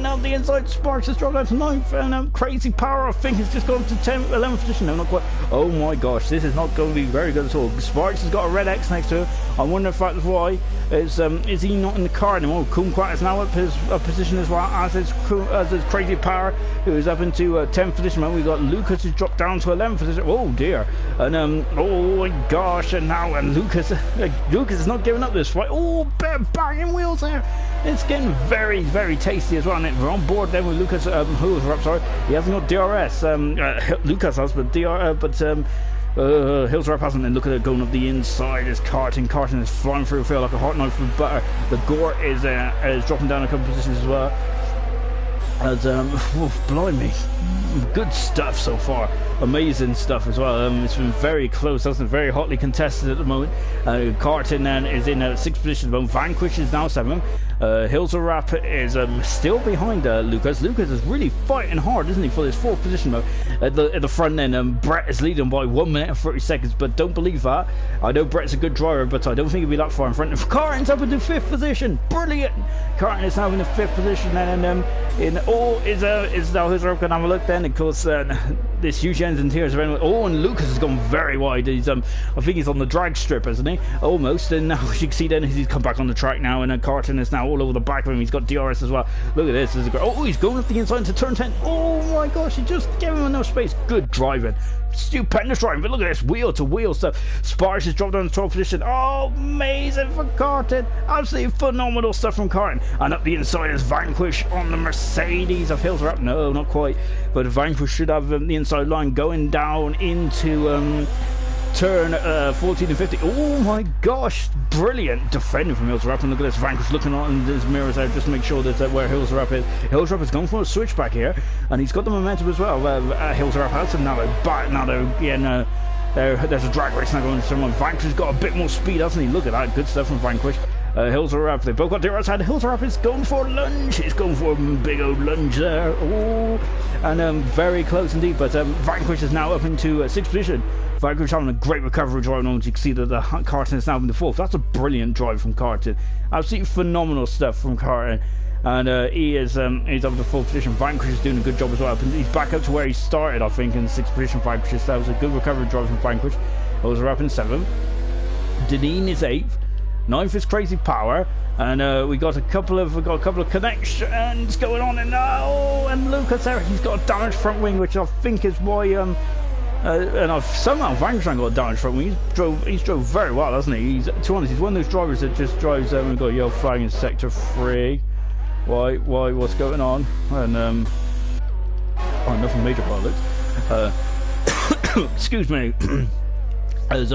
now the inside Sparks has dropped down to 9th, and Crazy Power I think has just gone to 11th position. No, not quite. Oh my gosh, this is not going to be very good at all. Sparks has got a red X next to him. I wonder if that's why. Is he not in the car anymore? Kumquat is now up his position as well as his Crazy Power, who is up into 10th position. And we've got Lucas who's dropped down to 11th position. Oh dear. And oh my gosh, and now Lucas is not giving up this fight. Oh, banging wheels there. It's getting very, very tasty as well. And we're on board then with Lucas, who is up, sorry. He hasn't got DRS. Lucas has, but Hills-Rap hasn't. And look at it going up the inside. Is Carton is flying through the field like a hot knife through butter. The Gore is dropping down a couple positions as well. As blimey, good stuff so far. Amazing stuff as well. It's been very close, hasn't it? Very hotly contested at the moment. Carton then is in 6th position at the moment. Vanquish is now 7th. Hills-Rap is still behind Lucas. Lucas is really fighting hard, isn't he, for this 4th position though. At the front end, Brett is leading by 1 minute and 30 seconds, but don't believe that. I know Brett's a good driver, but I don't think he'll be that far in front. Carton's up in the 5th position. Brilliant. Carton is now in the 5th position, and is now Hills-Rap going to have a look then. Of course, this huge engine here is around. Oh, and Lucas has gone very wide. He's I think he's on the drag strip, isn't he? Almost. And now you can see then he's come back on the track now, and Carton is now all over the back of him. He's got DRS as well. Look at this. This is great. Oh, he's going up the inside into turn 10. Oh my gosh, he just gave him enough space. Good driving. Stupendous driving. But look at this wheel to wheel stuff. Sparks has dropped down to 12th position. Oh, amazing for Carton. Absolutely phenomenal stuff from Carton. And up the inside is Vanquish on the Mercedes of Hills-Rap. No, not quite. But Vanquish should have the inside line going down into turn 14 and 50. Oh my gosh, brilliant defending from Hills-Rap. And look at this, Vanquish looking on his mirrors there just to make sure that where Hills-Rap is. Hills-Rap has gone for a switchback here, and he's got the momentum as well. Hills-Rap has, and now they're back. Now they're again. There's a drag race now going to someone. Vanquish has got a bit more speed, hasn't he? Look at that, good stuff from Vanquish. Hills-Rap, they both got their outside. Hills-Rap is going for a lunge. He's going for a big old lunge there. Oh, and very close indeed. But Vanquish is now up into 6th position. Vanquish having a great recovery drive on. You can see that the Carton is now in the 4th. That's a brilliant drive from Carton. Absolutely phenomenal stuff from Carton. And he's up to 4th position. Vanquish is doing a good job as well. He's back up to where he started, I think, in the 6th position. Vanquish. That was a good recovery drive from Vanquish. Hills-Rap in 7th. Deneen is 8th. 9th is Crazy Power, and we got a couple of connections going on, and and Lucas there, he's got a damaged front wing, which I think is why and I've somehow Vanquish got a damaged front wing. He's drove very well, hasn't he? To be honest, he's one of those drivers that just drives. We've got a yellow flag in sector 3. Why? What's going on? And nothing major pilots. Excuse me. As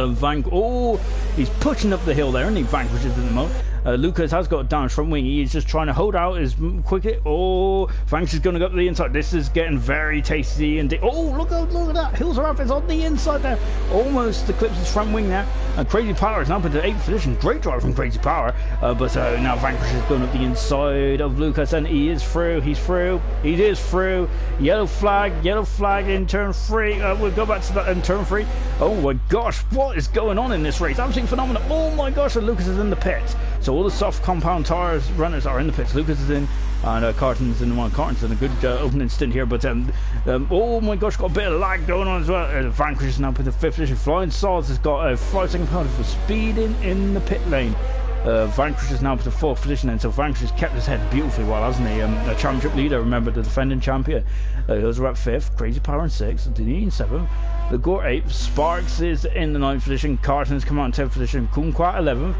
he's pushing up the hill there, and he vanquishes at the moment. Lucas has got a damaged front wing. He's just trying to hold out as quickly. Oh, Vanquish is going to go up the inside. This is getting very tasty indeed. Oh, look at that. Hills-Rap is on the inside there. Almost eclipses his front wing there. And Crazy Power is now up into 8th position. Great drive from Crazy Power. But now Vanquish is going up the inside of Lucas, and he is through. He's through. He is through. Yellow flag in turn 3. We'll go back to that in turn 3. Oh my gosh, what is going on in this race? Absolutely phenomenal. Oh my gosh, and Lucas is in the pits. So all the soft compound tires runners are in the pits. Lucas is in, and Carton's in the one. Carton's in a good opening stint here, but oh my gosh, got a bit of lag going on as well. Vanquish is now up in the 5th position. Flying Saws has got a 5-second penalty for speeding in the pit lane. Vanquish is now up to 4th position, and so Vanquish has kept his head beautifully well, hasn't he? A championship leader, remember, the defending champion. Hills-Rap 5th, Crazy Power in 6th, Deneen 7th, the Gore 8th, Sparks is in the 9th position, Carton's come out in 10th position, Kumquat 11th.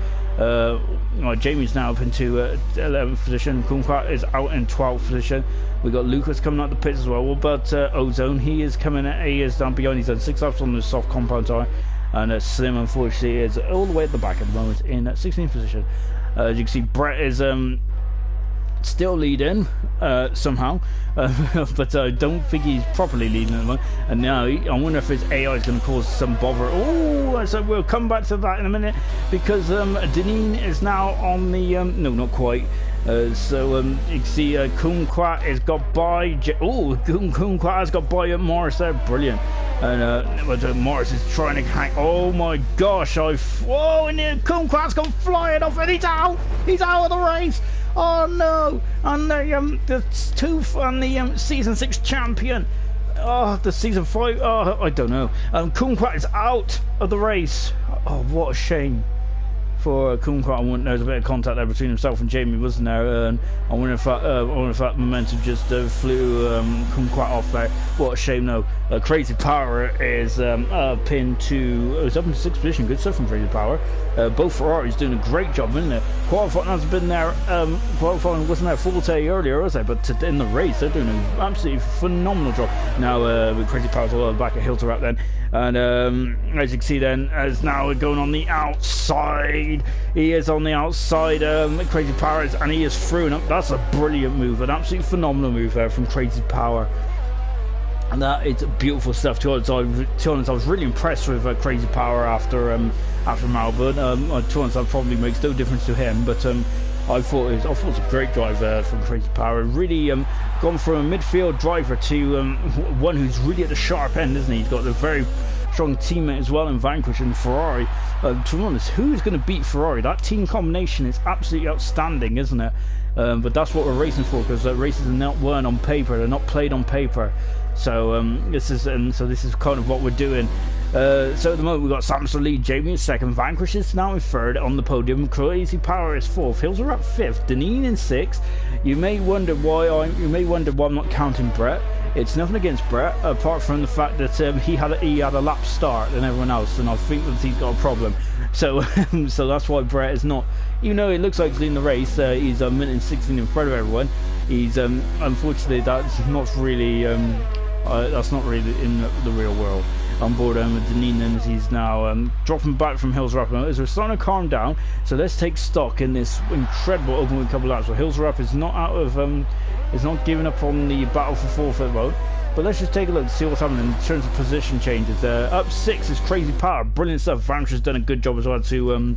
Jamie's now up into 11th position. Kumquat is out in 12th position. We got Lucas coming out the pits as well. What about Ozone? He is down behind. He's on 6 laps on the soft compound tire, and Slim unfortunately is all the way at the back at the moment in 16th position. As you can see, Brett is still leading somehow, but I don't think he's properly leading at the moment. And now I wonder if his AI is going to cause some bother. Oh, so we'll come back to that in a minute, because Deneen is now on the no, not quite. So you can see Kumquat has got by. Kumquat has got by Morris there. Brilliant. And Morris is trying to hang. Oh my gosh! Whoa! And Kumquat's gone flying off, and he's out. He's out of the race. Oh no! And the season 6 champion. Oh, the season 5. Oh, I don't know. Kumquat is out of the race. Oh, what a shame. for Kumquat. There was a bit of contact there between himself and Jamie, wasn't there? And I wonder if that momentum just flew Kumquat off there. What a shame, though. Crazy Power is pinned to... it's up into 6th position. Good stuff from Crazy Power. Both Ferraris doing a great job, isn't it? Qualifying has been there. Qualifying wasn't there full day earlier, was it? But in the race, they're doing an absolutely phenomenal job. Now, with Crazy Power's all back at heel to wrap then. And as you can see then, as now going on the outside, he is on the outside, Crazy Power is, and he is through and up. That's a brilliant move, an absolutely phenomenal move there from Crazy Power. And that is beautiful stuff. To be honest, I was really impressed with Crazy Power after Melbourne. To be honest, that probably makes no difference to him, but I thought it was a great drive from Crazy Power. Really gone from a midfield driver to one who's really at the sharp end, isn't he? He's got a very strong teammate as well in Vanquish and Ferrari. To be honest, who's going to beat Ferrari? That team combination is absolutely outstanding, isn't it? But that's what we're racing for, because races are not won on paper; they're not played on paper. So this is kind of what we're doing. So at the moment we've got Samster lead, Jamie in 2nd, Vanquish is now in 3rd on the podium, Crazy Power is 4th, Hills are up 5th, Deneen in 6th. You may wonder why I'm not counting Brett. It's nothing against Brett, apart from the fact that he had a lap start than everyone else, and I think that he's got a problem. So so that's why Brett is not, even though it looks like he's leading the race, he's a minute and 16 in front of everyone. He's unfortunately that's not really in the real world. On board with Deneen, and he's now dropping back from Hills Up as we're starting to calm down. So let's take stock in this incredible opening couple of laps. So Hills Up is not out of is not giving up on the battle for 4th at the moment. But let's just take a look to see what's happening in terms of position changes. Up 6 is Crazy Power, brilliant stuff. Vanquish has done a good job as well to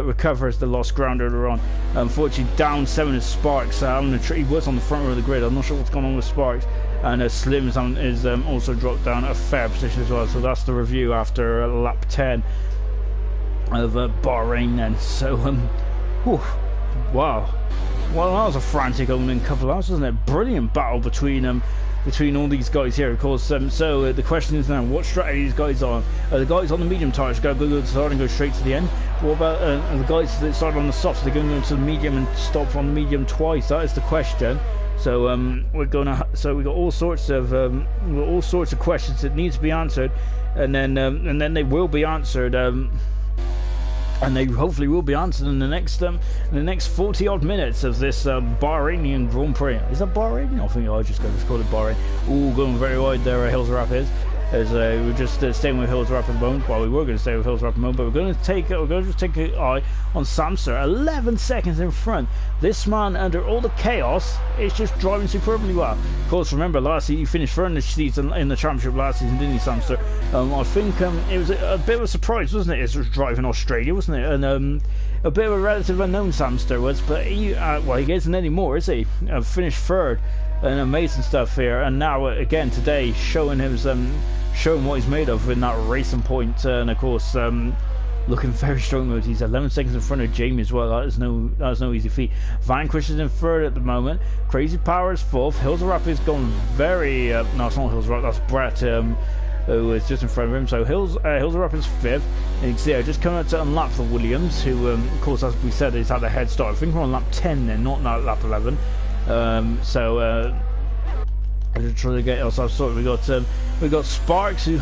recover as the lost ground earlier on. Unfortunately, down 7 is Sparks. He was on the front row of the grid. I'm not sure what's going on with Sparks. And Slims is also dropped down a fair position as well. So that's the review after lap 10 of Bahrain then. So, wow. Well, that was a frantic opening couple of laps, wasn't it? Brilliant battle between all these guys here, of course. So the question is now, what strategy these guys on? The guys on the medium tires go to the start and go straight to the end. What about the guys that started on the softs? They're going to go to the medium and stop on the medium twice. That is the question. So we got all sorts of questions that need to be answered, and then they will be answered. And they hopefully will be answered in the next 40 odd minutes of this Bahrainian Grand Prix. Is that Bahrain? I think I just call it Bahrain. Ooh, going very wide there. Hills Rap is. As we're just staying with Hills Rap at the moment. Well, we were going to stay with Hills Rap at the moment, but we're going to just take an eye on Samster, 11 seconds in front. This man, under all the chaos, is just driving superbly well. Of course, remember last season he finished third in the season in the championship last season, didn't he, Samster? I think it was a bit of a surprise, wasn't it? It was driving Australia, wasn't it? And a bit of a relative unknown Samster was, but he isn't anymore, is he? Finished third. And amazing stuff here, and now again today showing what he's made of in that racing point, and of course looking very strong mode. He's 11 seconds in front of Jamie as well. That is no easy feat. Vanquish is in third at the moment. Crazy Power is 4th. Hills Rap is going very no, it's not Hills Rap, that's Brett who is just in front of him. So Hills Rap is 5th, and you can see just coming out to unlap for Williams, who of course, as we said, he's had a head start. I think we're on lap 10 then, not lap 11. Just trying to get ourselves sorted. We got Sparks, who's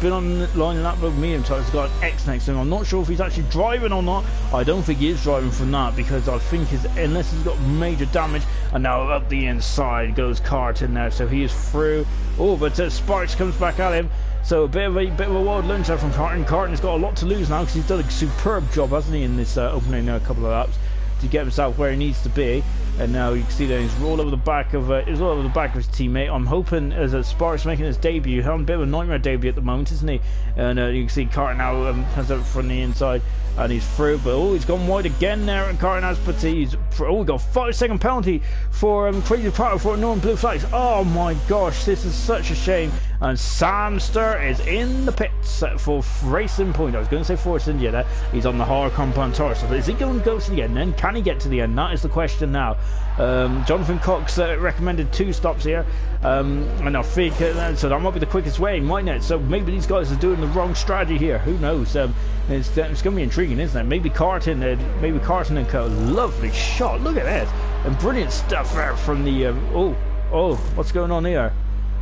been on the line lap of medium tires. He's got an X next to him. I'm not sure if he's actually driving or not. I don't think he is driving from that, because I think unless he's got major damage. And now up the inside goes Carton there, so he is through. Oh, but Sparks comes back at him. So a bit of a wild lunge there from Carton. Carton's got a lot to lose now, because he's done a superb job, hasn't he, in this opening couple of laps to get himself where he needs to be. And now you can see that he's all over the back of his teammate. I'm hoping as Sparks making his debut. He's having a bit of a nightmare debut at the moment, isn't he? And you can see Carton now comes up from the inside, and he's through. But he's gone wide again there, and Carton has. But we got a 5-second penalty for Crazy Power for ignoring blue flags. Oh my gosh, this is such a shame. And Samster is in the pits for Racing Point. I was going to say Force India there. He's on the hard compound tire. So is he going to go to the end then? Can Can he get to the end? That is the question now. Jonathan Cox recommended 2 stops here, and I think so that might be the quickest way, mightn't it? So maybe these guys are doing the wrong strategy here. Who knows? It's going to be intriguing, isn't it? Maybe Carton and Co. Lovely shot. Look at that, and brilliant stuff there from the. Oh, what's going on here?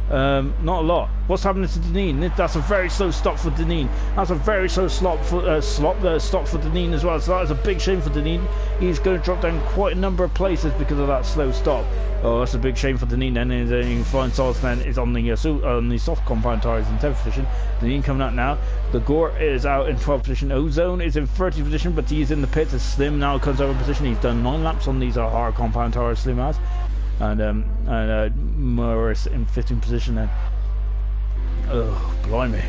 Not a lot. What's happening to Deneen? That's a very slow stop for Deneen. That's a very slow stop for Deneen as well. So that is a big shame for Deneen. He's going to drop down quite a number of places because of that slow stop. Oh, that's a big shame for Deneen. Then Flying Sauce then is on the soft compound tires in 10th position. Deneen coming out now. The Gore is out in 12th position. Ozone is in 30th position, but he's in the pits. As Slim now comes over position. He's done 9 laps on these hard compound tires. Slim has. And Morris in 15th position then. Oh, blimey.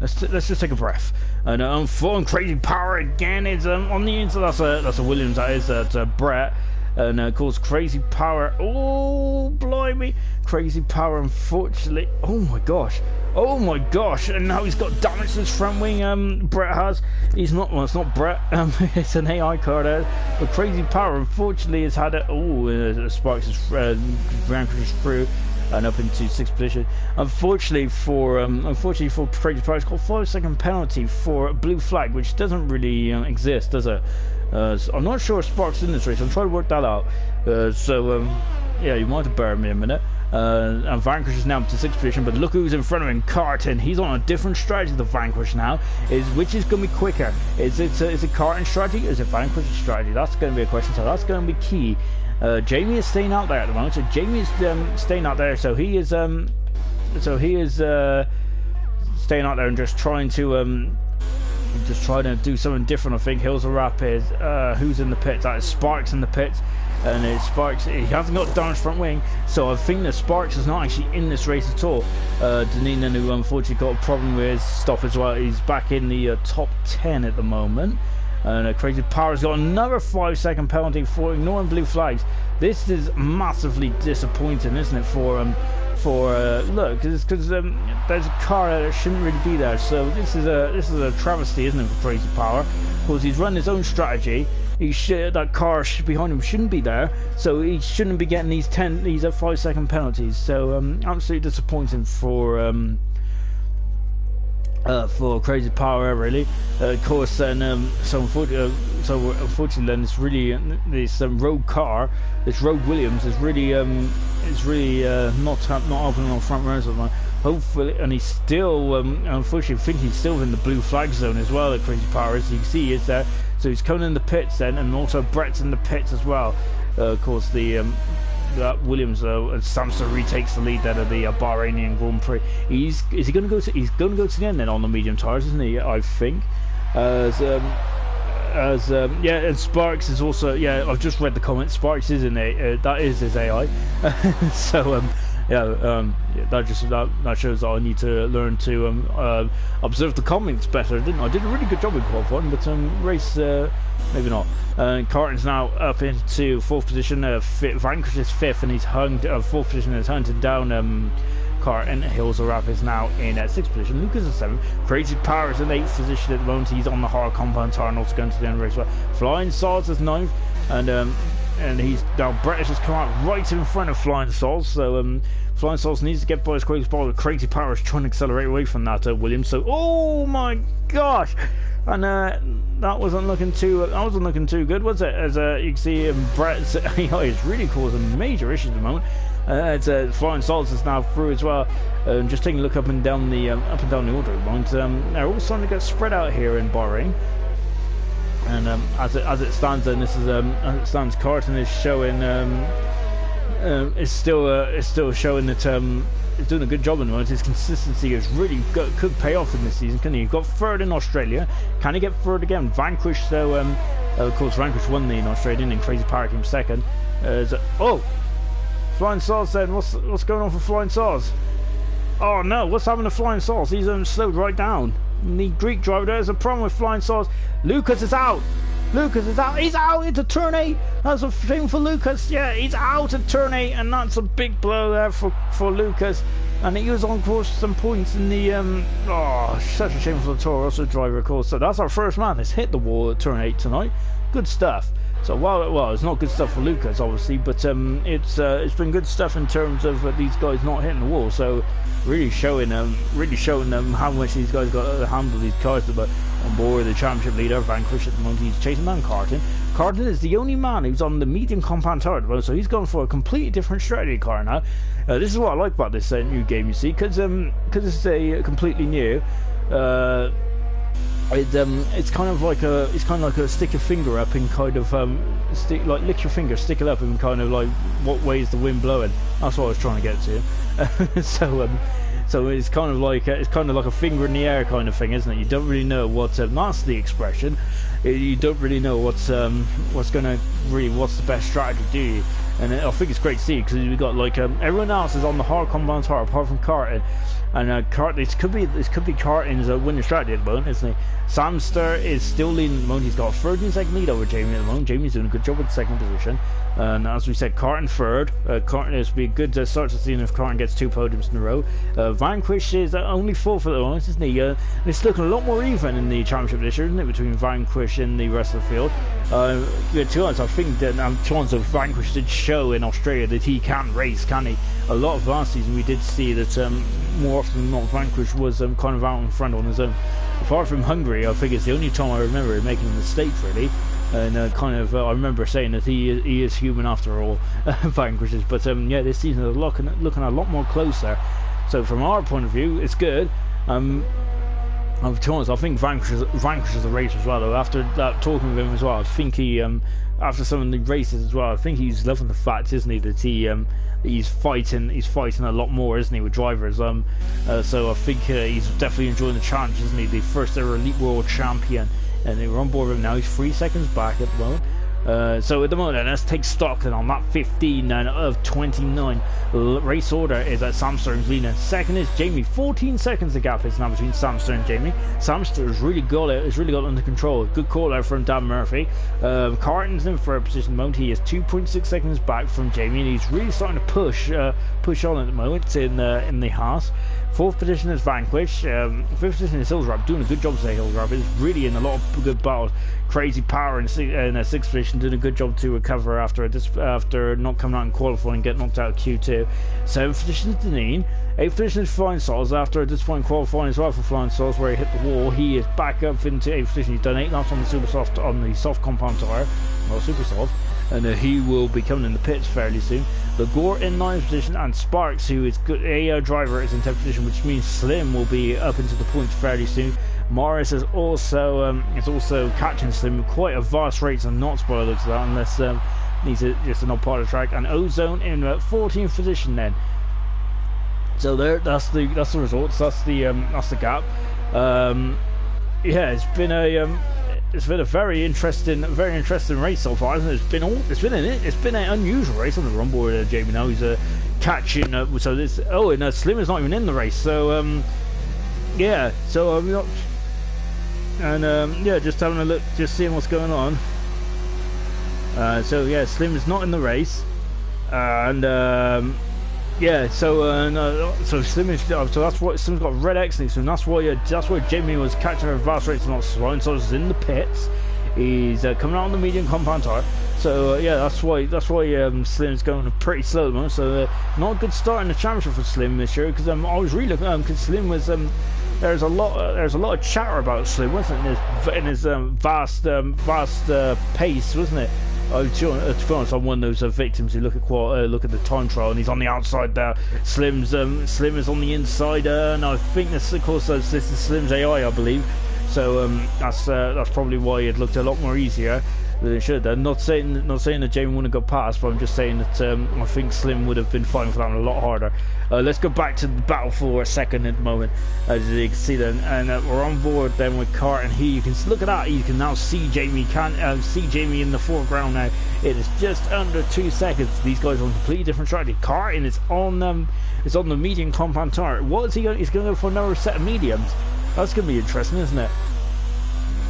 Let's just take a breath. And full Crazy Power again is on the inside. That's a Williams. That is Brett. And of course, Crazy Power. Oh, blimey. Crazy Power, unfortunately. Oh my gosh. And now he's got damage to his front wing. Brett has. He's not. Well, it's not Brett. It's an AI car there. But Crazy Power, unfortunately, has had a. Sparks is Rancors through and up into 6th position. Unfortunately for Crazy Power, it's got a 5-second penalty for a blue flag, which doesn't really exist, does it? So I'm not sure if Sparks in this race. I'm trying to work that out. Yeah, you might have to bear me a minute. And Vanquish is now up to 6th position, but look who's in front of him, Carton. He's on a different strategy than Vanquish now. Which is going to be quicker? Is it Carton strategy or is it Vanquish's strategy? That's going to be a question, so that's going to be key. Jamie is staying out there at the moment, so Jamie is staying out there, so he is staying out there and just trying to do something different. I think Hills of Rapids. Who's in the pits? That is Sparks in the pits, and it's Sparks. He hasn't got damaged front wing, so I think that Sparks is not actually in this race at all. Deneen, who unfortunately got a problem with his stop as well, he's back in the top 10 at the moment. And Crazy Power's got another 5-second penalty for ignoring blue flags. This is massively disappointing, isn't it? Look, because there's a car that shouldn't really be there. So this is a travesty, isn't it, for Crazy Power? Because he's run his own strategy. That car behind him shouldn't be there, so he shouldn't be getting these 5-second penalties. So absolutely disappointing for Crazy Power, really. Of course, then unfortunately, then it's really this Rogue car, this Rogue Williams is really not opening on front runners at the moment. Hopefully, and he's still unfortunately, I think he's still in the blue flag zone as well. That Crazy Power, as you can see, is there. So he's coming in the pits then, and also Brett's in the pits as well. Of course, that Williams and Samson retakes the lead then of the Bahrainian Grand Prix. He's going to go to the end then on the medium tires, isn't he? I think. Yeah, and Sparks is also, yeah, I've just read the comments. Sparks is in it. That is his AI. So that shows that I need to learn to observe the comments better, didn't I? I did a really good job in qualifying, but race maybe not. Carton's now up into 4th position. Vanquish is 5th, and he's hung 4th position and is hunted down. Carton. Hills of Rapids now in 6th position. Lucas is 7th. Crazy Power is in 8th position at the moment. He's on the hard compound tire and also going to the end of the race. Well, Flying Sauce is 9th, and he's now Brett has just come out right in front of Flying Sauce. So Flying Sauce needs to get by as quick as possible. Crazy Power is trying to accelerate away from that Williams. So oh my gosh. And that wasn't looking too good, was it? As you can see, Brett's AI is really causing major issues at the moment. Flying Sauce is now through as well. Just taking a look up and down the order at the moment. They're all starting to get spread out here in Bahrain. And as it stands, then this is as it stands, Carton is showing is still showing that he's doing a good job at the moment. His consistency is really could pay off in this season, couldn't he? He got 3rd in Australia. Can he get 3rd again? Vanquish, so of course Vanquish won the in Australia, and Crazy Power came 2nd. Flying Sauce then, what's going on for Flying Sauce? Oh no, what's happening to Flying Sauce? He's slowed right down. The Greek driver, there's a problem with Flying Sauce. Lucas is out. He's out into turn 8. That's a thing for Lucas. Yeah, he's out at turn 8, and that's a big blow there for Lucas. And he was on course some points in the such a shame for the Toro Rosso driver, of course. So that's our first man. It's hit the wall at turn 8 tonight. good stuff. So well, it's not good stuff for Lucas, obviously, but it's been good stuff in terms of these guys not hitting the wall. So really showing them how much these guys got to handle these cars. But on board the championship leader, Vanquish at the moment, he's chasing down Carton. Carton is the only man who's on the medium compound tower at the moment, so he's gone for a completely different strategy car now. This is what I like about this new game, you see, because it's a completely new. It's kind of like a stick your finger up and kind of lick your finger, stick it up and kind of like what way is the wind blowing. That's what I was trying to get to. So it's kind of like a finger in the air kind of thing, isn't it? You don't really know what that's the expression. You don't really know what's the best strategy, do you? And I think it's great to see because we got like everyone else is on the hard compound tower apart from Carton. And this could be Carton's winning strategy at the moment, isn't he? Samster is still leading at the moment. He's got a 13-second lead over Jamie at the moment. Jamie's doing a good job with the second position. And as we said, Carton third. Carton is be a good start to seeing if Carton gets 2 podiums in a row. Vanquish is only 4th at the moment, isn't he? It's looking a lot more even in the championship this year, isn't it, between Vanquish and the rest of the field. To be honest, I think that chance of Vanquish did show in Australia that he can race, can he? A lot of last season we did see that more often than not Vanquish was kind of out in front on his own. Apart from Hungary, I think it's the only time I remember him making a mistake, really. And I remember saying that he is human after all, Vanquishes. But yeah, this season is looking a lot more closer. So from our point of view, it's good. To be honest, I think Vanquish is a racer as well. Though after that, talking with him as well, I think he after some of the races as well, I think he's loving the fact, isn't he, that he's fighting a lot more, isn't he, with drivers. So I think he's definitely enjoying the challenge, isn't he? The first ever Elite World Champion, and we're on board with him now. He's 3 seconds back at the moment. So at the moment, let's take stock then on that 15 of 29 race order is that Samster and leading. Second is Jamie. 14 seconds the gap is now between Samster and Jamie. Samster has really got it under control. Good call out from Dan Murphy. Carton's in third position at the moment. He is 2.6 seconds back from Jamie, and he's really starting to push on at the moment in the Haas. 4th position is Vanquish. 5th position is Hillsrap, doing a good job today. Hillsrap is really in a lot of good battles. Crazy Power in 6th position, doing a good job to recover after not coming out in qualifying, get knocked out of Q2. 7th position is Deneen. 8th position is Flying Sauce after a disappointing qualifying as well for Flying Sauce, where he hit the wall. He is back up into 8th position. He's done 8 laps on the soft compound tyre, well, super soft, and he will be coming in the pits fairly soon. Lagore in 9th position, and Sparks, who is good, a driver, is in 10th position, which means Slim will be up into the points fairly soon. Morris is also catching Slim quite a vast rate of knots by the looks of that, unless he's just not part of the track. And Ozone in 14th position then. So that's the results. That's the gap. Yeah, it's been a very interesting race so far, isn't it? It's been an unusual race on the run board. Jamie now he's catching. So this and Slim is not even in the race. So yeah. So I'm not. And yeah, just having a look, just seeing what's going on. So yeah, Slim is not in the race, and yeah. So Slim is. So that's what Slim's got red X next to him. That's why Jamie was catching a vast race, not slowing. So he's in the pits. He's coming out on the medium compound tire. So yeah, that's why Slim's going pretty slow at the moment. So not a good start in the championship for Slim this year, because I was really looking because Slim was there's a lot of chatter about Slim, wasn't it, in his vast pace, wasn't it? To be honest, I'm one of those victims who look at the time trial, and he's on the outside there. Slim is on the inside, and I think this is Slim's AI, I believe. So that's probably why it looked a lot more easier than it should. I'm not saying that Jamie wouldn't have got past, but I'm just saying that I think Slim would have been fighting for that one a lot harder. Let's go back to the battle for a second at the moment, as you can see then, and we're on board then with Carton. Here you can look at that. You can now see Jamie. See Jamie in the foreground now. It is just under 2 seconds. These guys are on completely different strategy. Carton is on the medium compound tire. What is he going? He's going to go for another set of mediums. That's going to be interesting, isn't it?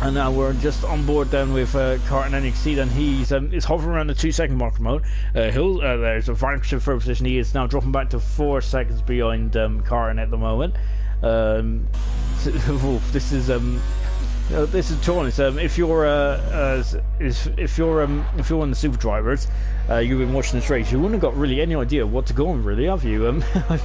And now we're just on board then with Carton, and you can see then he's hovering around the 2 second mark remote. There's a Vanquish in third position. He is now dropping back to 4 seconds behind Carton at the moment. This is This is Torrance. If you're if you're one of the super drivers, you've been watching this race, you wouldn't have got really any idea what to go on, really, have you? I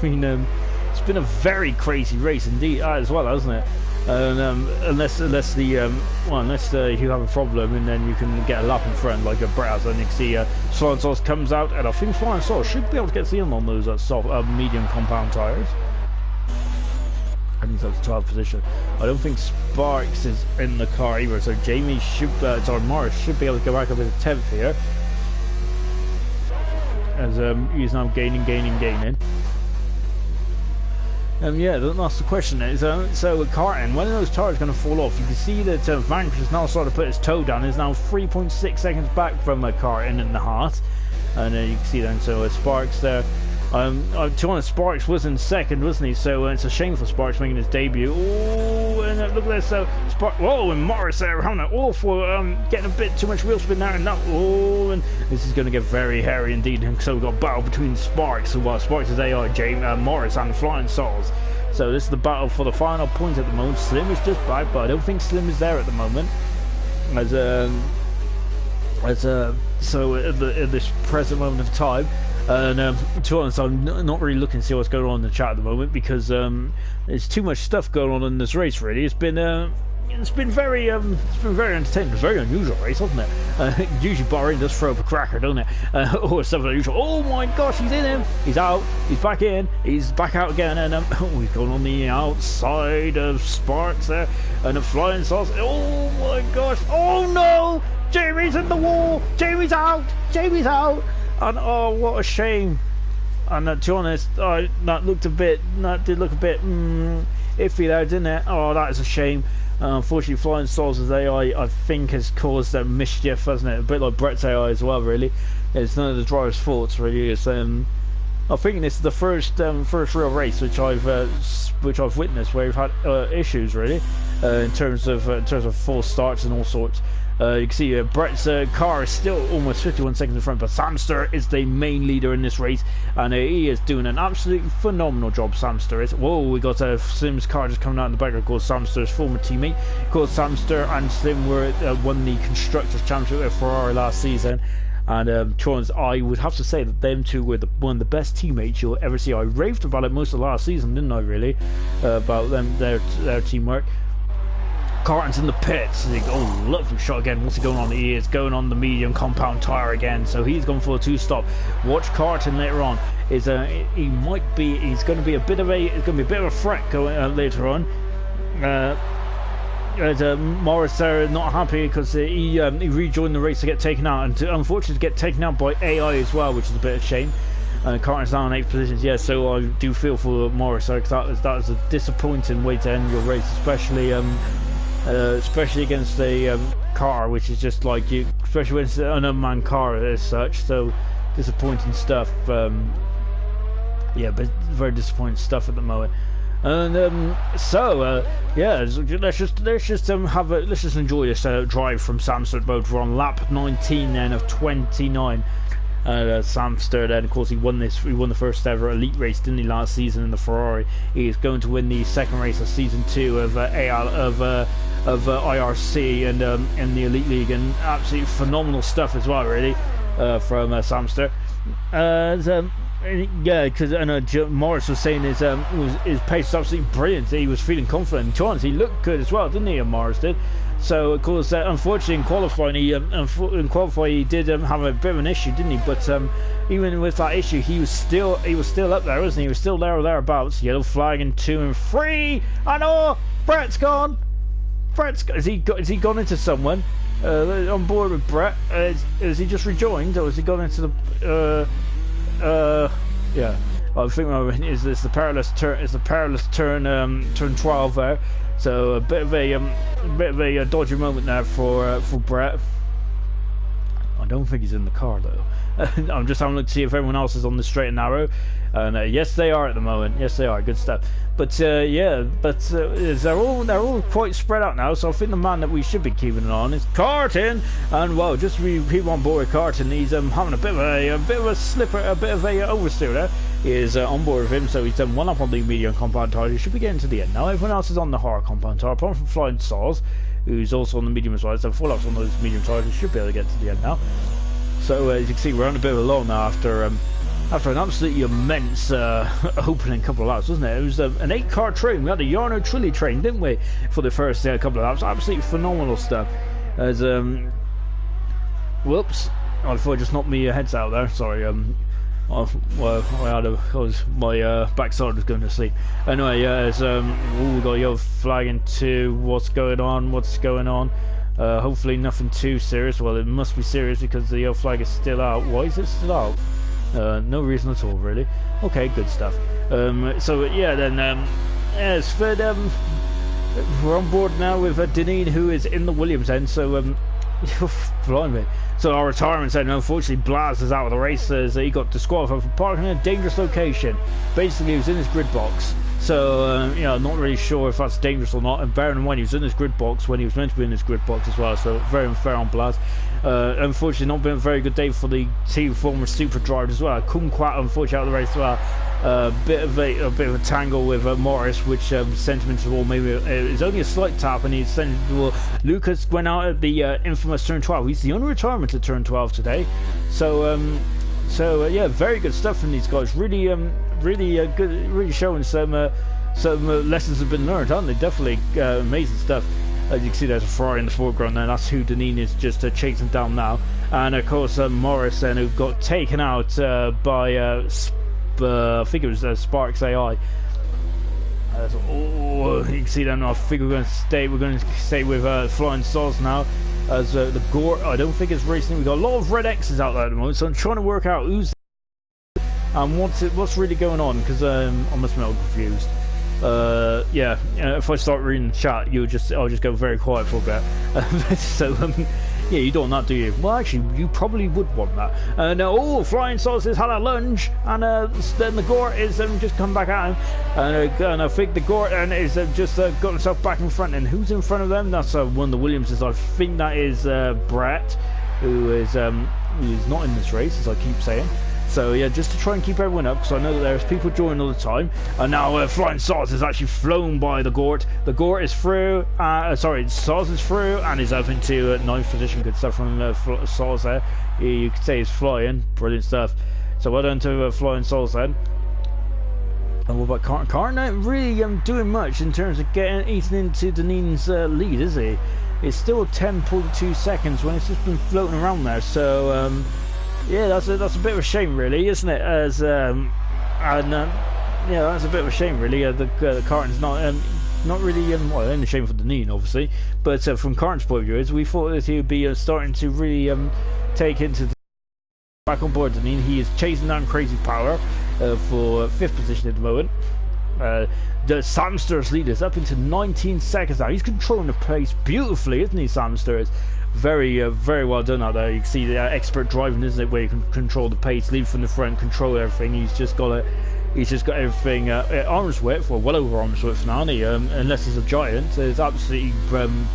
mean, it's been a very crazy race indeed, as well, hasn't it? Unless you have a problem, and then you can get a lap in front like a Brett has, and you can see Flying Sauce comes out, and I think Flying Sauce should be able to get the in on those soft, medium compound tyres. I think that's the 12th position. I don't think Sparks is in the car either, so Jamie should, Morris should be able to go back up to 10th here, as he's now gaining. Yeah, that's the question. Is so Carton, when are those tires going to fall off? You can see that Vanquish has now started to put his toe down. He's now 3.6 seconds back from Carton in the heart, and you can see then. So Sparks there. To be honest, Sparks was in second, wasn't he? So it's a shame for Sparks making his debut. Oh, and look at this. So Sparks, whoa, and Morris there having an awful, getting a bit too much wheel spin there, and that. Oh, and this is going to get very hairy indeed. And so we've got a battle between Sparks, well, Sparks is AI, Morris, and Flying Sauce. So this is the battle for the final point at the moment. Slim is just back, but I don't think Slim is there at the moment. So at this present moment of time. And to be honest, I'm not really looking to see what's going on in the chat at the moment, because there's too much stuff going on in this race. Really, it's been very entertaining. It's a very unusual race, hasn't it? Usually Bahrain does throw up a cracker, don't it? Or something unusual. Oh my gosh, he's in him. He's out. He's back in. He's back out again. And we've gone on the outside of Sparks there, and a Flying Sauce. Oh my gosh. Oh no! Jamie's in the wall. Jamie's out. And oh, what a shame! And to be honest, that did look a bit iffy there, didn't it? Oh, that is a shame. Unfortunately, Flying Sauce' AI, I think, has caused that mischief, hasn't it? A bit like Brett's AI as well, really. It's none of the driver's faults, really. It's I think this is the first real race which I've witnessed where we've had issues, really, in terms of false starts and all sorts. You can see Brett's car is still almost 51 seconds in front, but Samster is the main leader in this race, and he is doing an absolutely phenomenal job. Samster is. Whoa, we got Slim's car just coming out in the background. Of course, Samster's former teammate. Of course, Samster and Slim won the Constructors' Championship with Ferrari last season. And Chorns, I would have to say that them two were one of the best teammates you'll ever see. I raved about it most of last season, didn't I? Really, about them, their teamwork. Carton's in the pits. Oh, lovely shot again. What's he going on? He is going on the medium compound tire again. So he's gone for a two-stop. Watch Carton later on. He's going to be a bit of a threat going later on. Morris there not happy because he rejoined the race to get taken out, and unfortunately to get taken out by AI as well, which is a bit of a shame. Carton's down in 8th position. Yeah, so I do feel for Morris there, because that was a disappointing way to end your race, especially against a car which is just like you, especially when it's an unmanned car as such. So disappointing stuff. Yeah, but very disappointing stuff at the moment. And yeah, let's just enjoy this drive from Samster Road. We're on lap 19 then of 29. Samster then, of course, he won the first ever elite race, didn't he, last season in the Ferrari. He is going to win the second race of season 2 of IRC and in the Elite League, and absolutely phenomenal stuff as well, really, from Samster. Yeah, because Morris was saying his pace was absolutely brilliant. He was feeling confident. To be honest, he looked good as well, didn't he? Morris did. So of course, unfortunately, in qualifying, he did have a bit of an issue, didn't he? But even with that issue, he was still up there, wasn't he? He was still there or thereabouts. Yellow flag in 2 and 3. I know Brett's gone. Has he gone into someone on board with Brett? Has he just rejoined, or has he gone into the? Yeah. Well, I think it's the perilous turn. It's the perilous turn. Turn 12 there. So a bit of a dodgy moment there for Brett. I don't think he's in the car though. I'm just having a look to see if everyone else is on the straight and narrow, and yes, they are at the moment. Yes, they are. Good stuff. But yeah, they're all quite spread out now. So I think the man that we should be keeping an eye on is Carton. And well, just people on board with Carton, he's having a bit of a slipper, a bit of a oversteer there. He is on board with him, so he's done one up on the medium compound tire. He should be getting to the end now. Everyone else is on the hard compound tire, apart from Flying Sauce, who's also on the medium side. So 4 laps on those medium tires, we should be able to get to the end now. So as you can see, we're on a bit of a lull now after an absolutely immense opening couple of laps, wasn't it? It was an 8-car train. We had a Yarno Trilly train, didn't we, for the first couple of laps? Absolutely phenomenal stuff. As whoops, I thought I just knocked me heads out there. Sorry. My backside was going to sleep. Anyway, as we got a yellow flag into what's going on. Hopefully nothing too serious. Well, it must be serious because the yellow flag is still out. Why is it still out? No reason at all, really. Okay, good stuff. So yeah, then as for we're on board now with Deneen, who is in the Williams end. So blimey. So our retirement said, unfortunately, Blaz is out of the race as he got disqualified for parking in a dangerous location. Basically, he was in his grid box. So, not really sure if that's dangerous or not. And bearing in mind, he was in his grid box when he was meant to be in his grid box as well. So, very unfair on Blaz. Unfortunately, not been a very good day for the team former super driver as well. Kumquat, unfortunately, out of the race as well. A bit of a tangle with Morris, which sent him into the wall. Maybe it's only a slight tap, and he's sent into the wall. Lucas went out at the infamous turn 12. He's the only retirement at turn 12 today. So, yeah, very good stuff from these guys. Really good. Really showing some lessons have been learned, aren't they? Definitely amazing stuff. As you can see, there's a Ferrari in the foreground there. That's who Deneen is just chasing down now. And of course, Morris, who got taken out by I think it was Sparks AI. You can see that now. I think we're going to stay with Flying Stars now. As the Gore, I don't think it's racing. We've got a lot of red X's out there at the moment, so I'm trying to work out who's and what's really going on, because I must admit I'm confused. Yeah, if I start reading the chat, I'll just go very quiet for a bit. So yeah, you don't want that, do you? Well, actually, you probably would want that. Flying Stars has had a lunge, and then the Gore is just come back at him, and I think the Gore is just got himself back in front. And who's in front of them? That's one of the Williamses. I think that is Brett, who is not in this race, as I keep saying. So yeah, just to try and keep everyone up, because I know that there's people joining all the time. And now Flying Stars is actually flown by the Gort. The Gort is through. Stars is through and is up into 9th position. Good stuff from Stars there. You could say he's flying. Brilliant stuff. So well done to Flying Stars then. And what about Carton? Carton not really doing much in terms of eating into Deneen's lead, is he? It's still 10.2 seconds when it's just been floating around there. So yeah, that's a bit of a shame, really, isn't it? As yeah, that's a bit of a shame, really. The Carton's not really well, only a shame for Deneen, obviously, but from Carton's point of view, is we thought that he would be starting to really take into back on board. Deneen, he is chasing down Crazy Power for 5th position at the moment. The Samster's lead is up into 19 seconds now. He's controlling the pace beautifully, isn't he, Samster's? Very well done out there. You can see the expert driving, isn't it, where you can control the pace, lead from the front, control everything. He's just got everything arm's width, or well over arm's width now, isn't he? Unless he's a giant. It's absolutely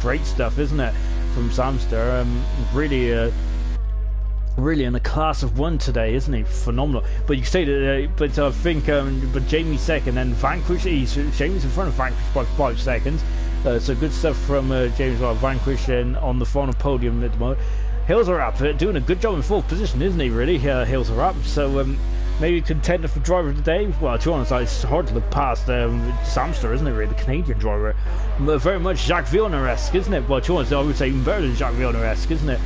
great stuff, isn't it, from Samster? Really in a class of one today, isn't he? Phenomenal. But you say that, but I think, but Jamie's second, and Vanquish. Jamie's in front of Vanquish by 5 seconds. So good stuff from James Vanquish on the final podium at the moment. Hills are up, doing a good job in 4th position, isn't he? Really, Hills are up. So maybe contender for driver of the day. Well, to be honest, it's hard to look past Samster, isn't it? Really, the Canadian driver, very much Jacques Villeneuve-esque, isn't it? Well, to be honest, I would say even better than Jacques Villeneuve-esque, isn't it?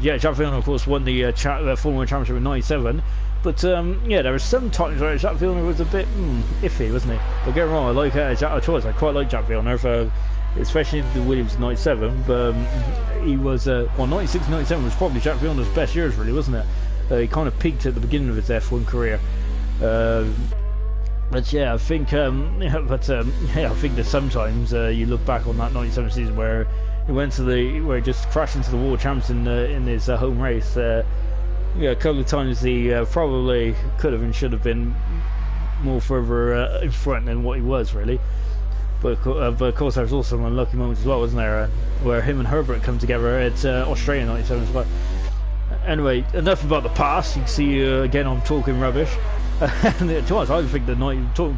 Yeah, Jacques Villeneuve, of course, won the Formula Championship in '97. But yeah, there were some times where Jacques Villeneuve was a bit iffy, wasn't he? Don't get me wrong, I like I quite like Jacques Villeneuve, especially the Williams '97. But he was well, '96, '97 was probably Jacques Villeneuve's best years, really, wasn't it? He kind of peaked at the beginning of his F1 career. But yeah, I think yeah, I think that sometimes you look back on that '97 season where he where he just crashed into the World Champs in his home race. Yeah, a couple of times he probably could have and should have been more further in front than what he was, really. But of course, there was also some unlucky moments as well, wasn't there? Where him and Herbert come together at Australia '97 as well. Anyway, enough about the past. You can see again, I'm talking rubbish. And to be honest, I think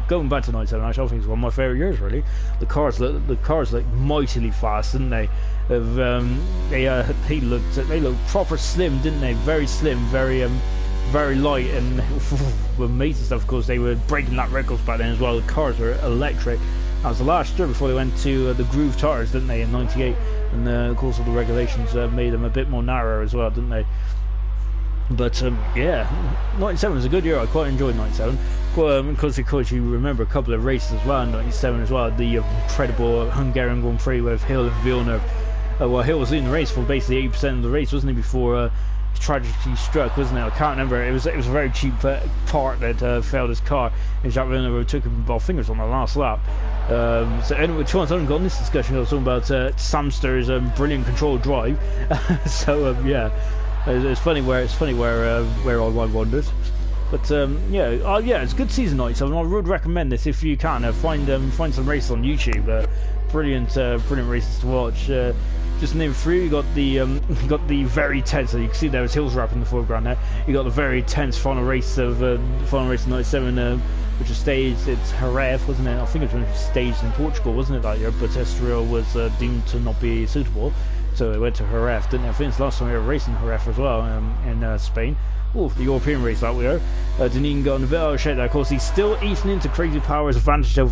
going back to 97, actually, I think it's one of my favourite years. Really, the cars look mightily fast, didn't they? They looked proper slim, didn't they? Very slim, very light, and with amazing stuff. Of course, they were breaking lap records back then as well. The cars were electric. That was the last year before they went to the groove tires, didn't they, in '98? And of course, all the regulations made them a bit more narrow as well, didn't they? But yeah, '97 was a good year. I quite enjoyed '97. Because of course you remember a couple of races as well in '97 as well. The incredible Hungarian Grand Prix with Hill and Villeneuve. Well, Hill was in the race for basically 80% of the race, wasn't he, before tragedy struck, wasn't it? I can't remember. It was a very cheap part that failed his car, and Jacques Villeneuve took him by fingers on the last lap. So anyway, to I haven't got in this discussion. I was talking about Samster's brilliant controlled drive. So yeah, it's funny where all my wonders. But yeah, it's a good season '97. I would recommend this if you can. Find some races on YouTube. Brilliant races to watch. Just to name three, you got the very tense. So you can see there was Hills Rap in the foreground there. You got the very tense final race of '97, which was staged. It's Jerez, wasn't it? I think it was staged in Portugal, wasn't it, that year? But Estoril was deemed to not be suitable, so it went to Jerez, didn't it? I think it's the last time we were racing Jerez as well, in Spain. Oh, the European race that we are. Didn't even go on the bit. Oh shit! Of course, he's still eating into Crazy Power's advantage over